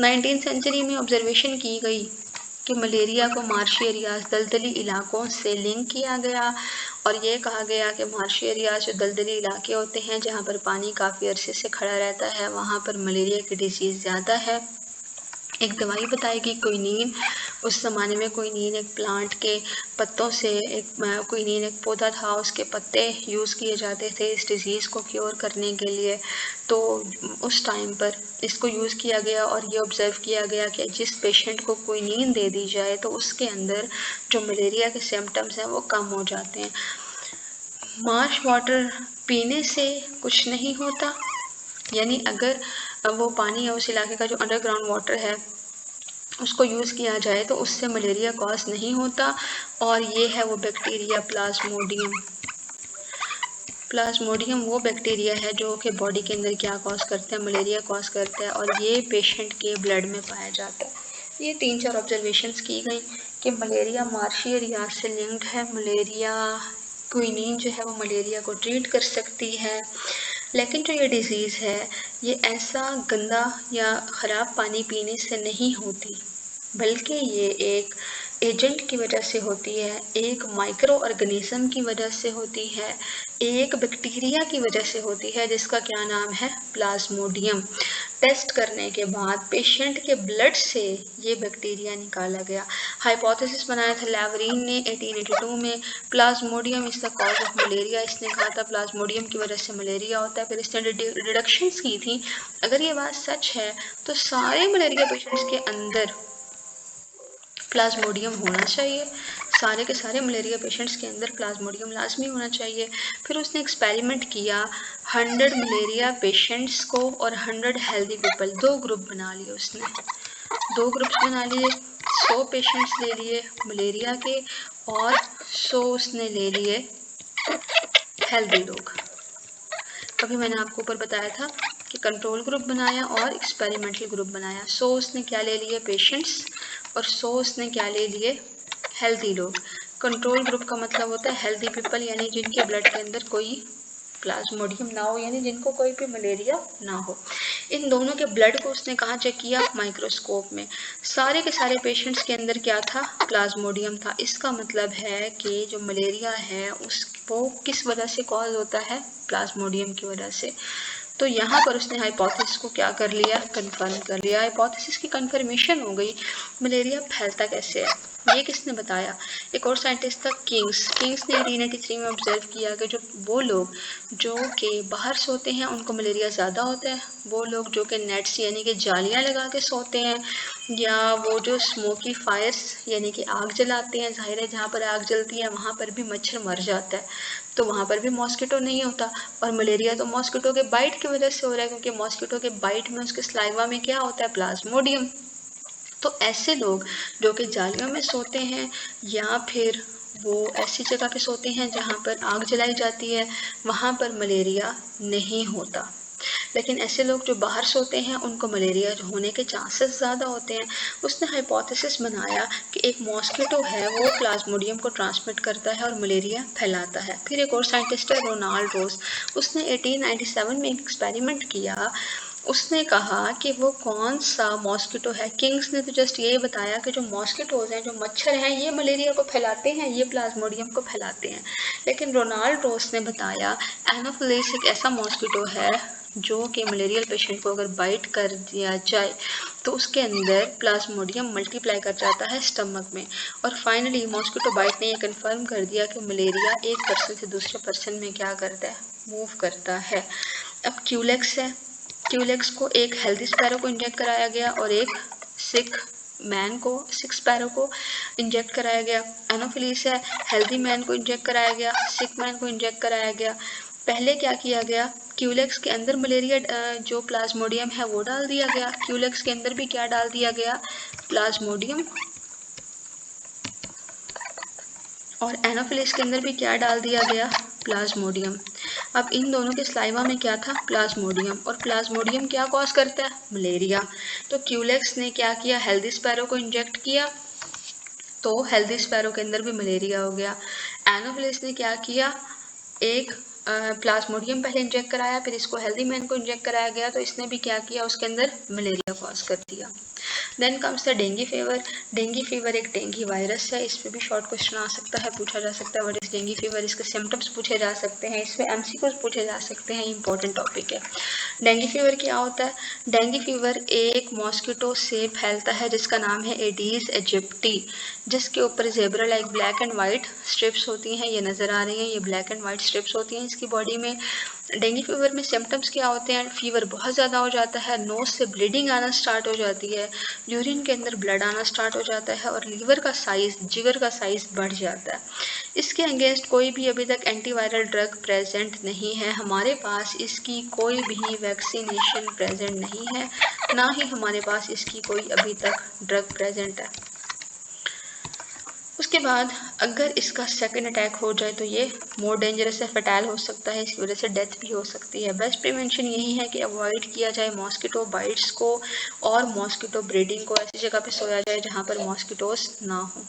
19th सेंचुरी में ऑब्जर्वेशन की गई कि मलेरिया को मार्शी एरियाज, दलदली इलाकों से लिंक किया गया और ये कहा गया कि मार्शी एरियाज जो दलदली इलाके होते हैं जहाँ पर पानी काफ़ी अरसे से खड़ा रहता है वहाँ पर मलेरिया की डिजीज़ ज़्यादा है। एक दवाई बताएगी क्विनीन। उस ज़माने में क्विनीन एक प्लांट के पत्तों से, एक क्विनीन एक पौधा था, उसके पत्ते यूज़ किए जाते थे इस डिज़ीज़ को क्योर करने के लिए। तो उस टाइम पर इसको यूज़ किया गया और ये ऑब्ज़र्व किया गया कि जिस पेशेंट को क्विनीन दे दी जाए तो उसके अंदर जो मलेरिया के सिम्टम्स हैं वो कम हो जाते हैं। मार्श वाटर पीने से कुछ नहीं होता, यानी अगर वो पानी या उस इलाके का जो अंडरग्राउंड वाटर है उसको यूज़ किया जाए तो उससे मलेरिया कॉज नहीं होता। और ये है वो बैक्टीरिया प्लाज्मोडियम। प्लाज्मोडियम वो बैक्टीरिया है जो कि बॉडी के अंदर क्या कॉज करता है, मलेरिया कॉज करता है, और ये पेशेंट के ब्लड में पाया जाता है। ये 3-4 ऑब्जर्वेशंस की गई कि मलेरिया मार्शी एरिया से लिंक्ड है। मलेरिया क्विनीन जो है वो मलेरिया को ट्रीट कर सकती है। लेकिन जो ये डिज़ीज़ है ये ऐसा गंदा या ख़राब पानी पीने से नहीं होती, बल्कि ये एक एजेंट की वजह से होती है, एक माइक्रो ऑर्गेनिज्म की वजह से होती है, एक बैक्टीरिया की वजह से होती है जिसका क्या नाम है, प्लाज्मोडियम। टेस्ट करने के बाद पेशेंट के ब्लड से ये बैक्टीरिया निकाला गया। हाइपोथेसिस बनाया था लैवरीन ने 1882 में, Plasmodium is the cause of malaria. इसने कहा था प्लाज्मोडियम की वजह से मलेरिया होता है। फिर इसने डिडक्शंस की थी। अगर ये बात सच है तो सारे मलेरिया पेशेंट्स के अंदर प्लाज्मोडियम होना चाहिए, सारे के सारे मलेरिया पेशेंट्स के अंदर प्लाज्मोडियम लाजमी होना चाहिए। फिर उसने एक्सपेरिमेंट किया 100 मलेरिया पेशेंट्स को और 100 हेल्दी पीपल, 2 ग्रुप बना लिए उसने, 2 ग्रुप्स बना लिए। 100 पेशेंट्स ले लिए मलेरिया के और 100 उसने ले लिए हेल्दी लोग। अभी मैंने आपको ऊपर बताया था कि कंट्रोल ग्रुप बनाया और एक्सपेरिमेंटल ग्रुप बनाया। 100 उसने क्या ले लिए, पेशेंट्स, और 100 उसने क्या ले लिए, हेल्दी लोग। कंट्रोल ग्रुप का मतलब होता है हेल्दी पीपल, यानी जिनके ब्लड के अंदर कोई प्लाज्मोडियम ना हो, यानी जिनको कोई भी मलेरिया ना हो। इन दोनों के ब्लड को उसने कहाँ चेक किया, माइक्रोस्कोप में। सारे के सारे पेशेंट्स के अंदर क्या था, प्लाज्मोडियम था। इसका मतलब है कि जो मलेरिया है वो किस वजह से कॉज होता है, प्लाज्मोडियम की वजह से। तो यहाँ पर उसने हाइपोथेसिस को क्या कर लिया, कंफर्म कर लिया। हाइपोथेसिस की कंफर्मेशन हो गई। मलेरिया फैलता कैसे है ये किसने बताया, एक और साइंटिस्ट था किंग्स ने 1883 में ऑब्जर्व किया कि जो वो लोग जो कि बाहर सोते हैं उनको मलेरिया ज़्यादा होता है। वो लोग जो कि नेट्स यानी कि जालियाँ लगा के सोते हैं, या वो जो स्मोकी फायर्स यानी कि आग जलाते हैं, जाहिर है जहाँ पर आग जलती है वहाँ पर भी मच्छर मर जाता है, तो वहाँ पर भी मॉस्किटो नहीं होता। और मलेरिया तो मॉस्किटो के बाइट की वजह से हो रहा है, क्योंकि मॉस्किटो के बाइट में उसके स्लाइवा में क्या होता है, प्लाज्मोडियम। तो ऐसे लोग जो कि जालियों में सोते हैं या फिर वो ऐसी जगह पे सोते हैं जहाँ पर आग जलाई जाती है, वहाँ पर मलेरिया नहीं होता। लेकिन ऐसे लोग जो बाहर सोते हैं उनको मलेरिया होने के चांसेस ज़्यादा होते हैं। उसने हाइपोथेसिस बनाया कि एक मॉस्किटो है वो प्लाज्मोडियम को ट्रांसमिट करता है और मलेरिया फैलाता है। फिर एक और साइंटिस्ट है रोनाल्ड रोज, उसने 1897 में एक एक्सपेरिमेंट किया। उसने कहा कि वो कौन सा मॉस्किटो है। किंग्स ने तो जस्ट ये बताया कि जो मॉस्किटोज हैं, जो मच्छर हैं, ये मलेरिया को फैलाते हैं, ये प्लाज्मोडियम को फैलाते हैं। लेकिन रोनाल्ड रोज ने बताया एनोफिलिस एक ऐसा मॉस्किटो है जो कि मलेरियल पेशेंट को अगर बाइट कर दिया जाए तो उसके अंदर प्लाज्मोडियम मल्टीप्लाई कर जाता है स्टमक में। और फाइनली मॉस्किटो बाइट ने ये कंफर्म कर दिया कि मलेरिया एक पर्सन से दूसरे पर्सन में क्या करता है, मूव करता है। अब क्यूलेक्स है, क्यूलेक्स को एक हेल्दी स्पैरो को इंजेक्ट कराया गया और एक सिक स्पैरो को इंजेक्ट कराया गया। एनोफिलीस है, हेल्दी मैन को इंजेक्ट कराया गया, सिक मैन को इंजेक्ट कराया गया। पहले क्या किया गया, क्यूलेक्स के अंदर मलेरिया जो प्लाज्मोडियम है वो डाल दिया गया। क्यूलेक्स के अंदर भी क्या डाल दिया गया, प्लाज्मोडियम। और एनोफिलिस के अंदर भी क्या डाल दिया गया, प्लाज्मोडियम। अब इन दोनों के स्लाइवा में क्या था, प्लाज्मोडियम। और प्लाज्मोडियम क्या कॉज करता है, मलेरिया। तो क्यूलेक्स ने क्या किया, हेल्दी स्पैरो को इंजेक्ट किया तो हेल्दी स्पैरो के अंदर भी मलेरिया हो गया। एनोफिलिस ने क्या किया, एक प्लाज्मोडियम पहले इंजेक्ट कराया, फिर इसको हेल्दी मैन को इंजेक्ट कराया गया, तो इसने भी क्या किया, उसके अंदर मलेरिया कॉज कर दिया। Then comes the dengue fever. Dengue fever एक डेंगू वायरस है, इस पर भी शॉर्ट क्वेश्चन आ सकता है, पूछा जा सकता है व्हाट इज डेंगू फीवर, इसके सिम्टम्स पूछे जा सकते हैं, इसमें एमसीक्यूज पूछे जा सकते हैं, इंपॉर्टेंट टॉपिक है। डेंगू फीवर क्या होता है, डेंगू फीवर एक मॉस्किटो से फैलता है जिसका नाम है एडीज एजिप्टी, जिसके ऊपर zebra like black and white strips होती हैं, ये नज़र आ रही हैं, ये ब्लैक एंड वाइट स्ट्रिप्स होती हैं इसकी बॉडी में। डेंगू फीवर में सिम्टम्स क्या होते हैं? फीवर बहुत ज़्यादा हो जाता है, नोज़ से ब्लीडिंग आना स्टार्ट हो जाती है, यूरिन के अंदर ब्लड आना स्टार्ट हो जाता है और लीवर का साइज़, जिगर का साइज़ बढ़ जाता है। इसके अगेंस्ट कोई भी अभी तक एंटीवायरल ड्रग प्रेजेंट नहीं है, हमारे पास इसकी कोई भी वैक्सीनेशन प्रेजेंट नहीं है, ना ही हमारे पास इसकी कोई अभी तक ड्रग प्रेजेंट है। उसके बाद अगर इसका सेकंड अटैक हो जाए तो ये मोर डेंजरस है, फैटल हो सकता है, इसकी वजह से डेथ भी हो सकती है। बेस्ट प्रिवेंशन यही है कि अवॉइड किया जाए मॉस्किटो बाइट्स को और मॉस्किटो ब्रीडिंग को, ऐसी जगह पे सोया जाए जहाँ पर मॉस्किटोस ना हो।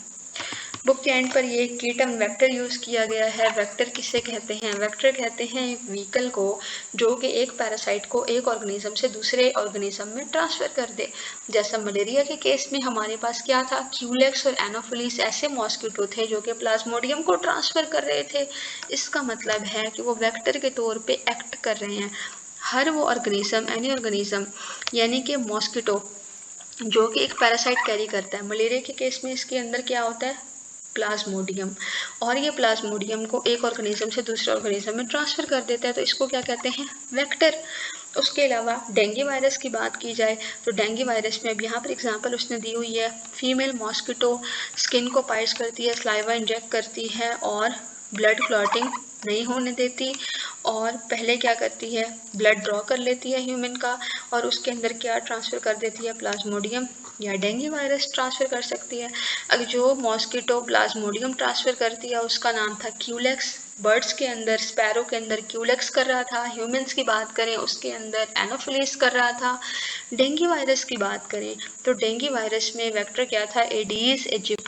बुक के एंड पर ये की टर्म वेक्टर यूज़ किया गया है। वेक्टर किसे कहते हैं? वेक्टर कहते हैं एक व्हीकल को जो कि एक पैरासाइट को एक ऑर्गेनिज्म से दूसरे ऑर्गेनिज्म में ट्रांसफ़र कर दे। जैसा मलेरिया के केस में हमारे पास क्या था, क्यूलेक्स और एनोफिलीस ऐसे मॉस्किटो थे जो कि प्लाज्मोडियम को ट्रांसफ़र कर रहे थे। इसका मतलब है कि वो वेक्टर के तौर पे एक्ट कर रहे हैं। हर वो ऑर्गेनिज्म, एनी ऑर्गेनिज्म यानी कि मॉस्किटो जो कि एक पैरासाइट कैरी करता है। मलेरिया के केस में इसके अंदर क्या होता है, प्लाज्मोडियम, और ये प्लाज्मोडियम को एक ऑर्गेनिज्म से दूसरे ऑर्गेनिज्म में ट्रांसफ़र कर देता है, तो इसको क्या कहते हैं, वेक्टर। उसके अलावा डेंगू वायरस की बात की जाए तो डेंगू वायरस में अब यहाँ पर एग्जांपल उसने दी हुई है, फीमेल मॉस्किटो स्किन को पाइस करती है, स्लाइवा इंजेक्ट करती है और ब्लड क्लॉटिंग नहीं होने देती, और पहले क्या करती है, ब्लड ड्रॉ कर लेती है ह्यूमन का और उसके अंदर क्या ट्रांसफ़र कर देती है, प्लाज्मोडियम या डेंगू वायरस ट्रांसफ़र कर सकती है। अब जो मॉस्किटो प्लाज्मोडियम ट्रांसफ़र करती है उसका नाम था क्यूलेक्स। बर्ड्स के अंदर, स्पैरो के अंदर क्यूलेक्स कर रहा था। ह्यूमंस की बात करें उसके अंदर एनोफिलीस कर रहा था। डेंगू वायरस की बात करें तो डेंगू वायरस में वेक्टर क्या था, एडीज एजिप्टी।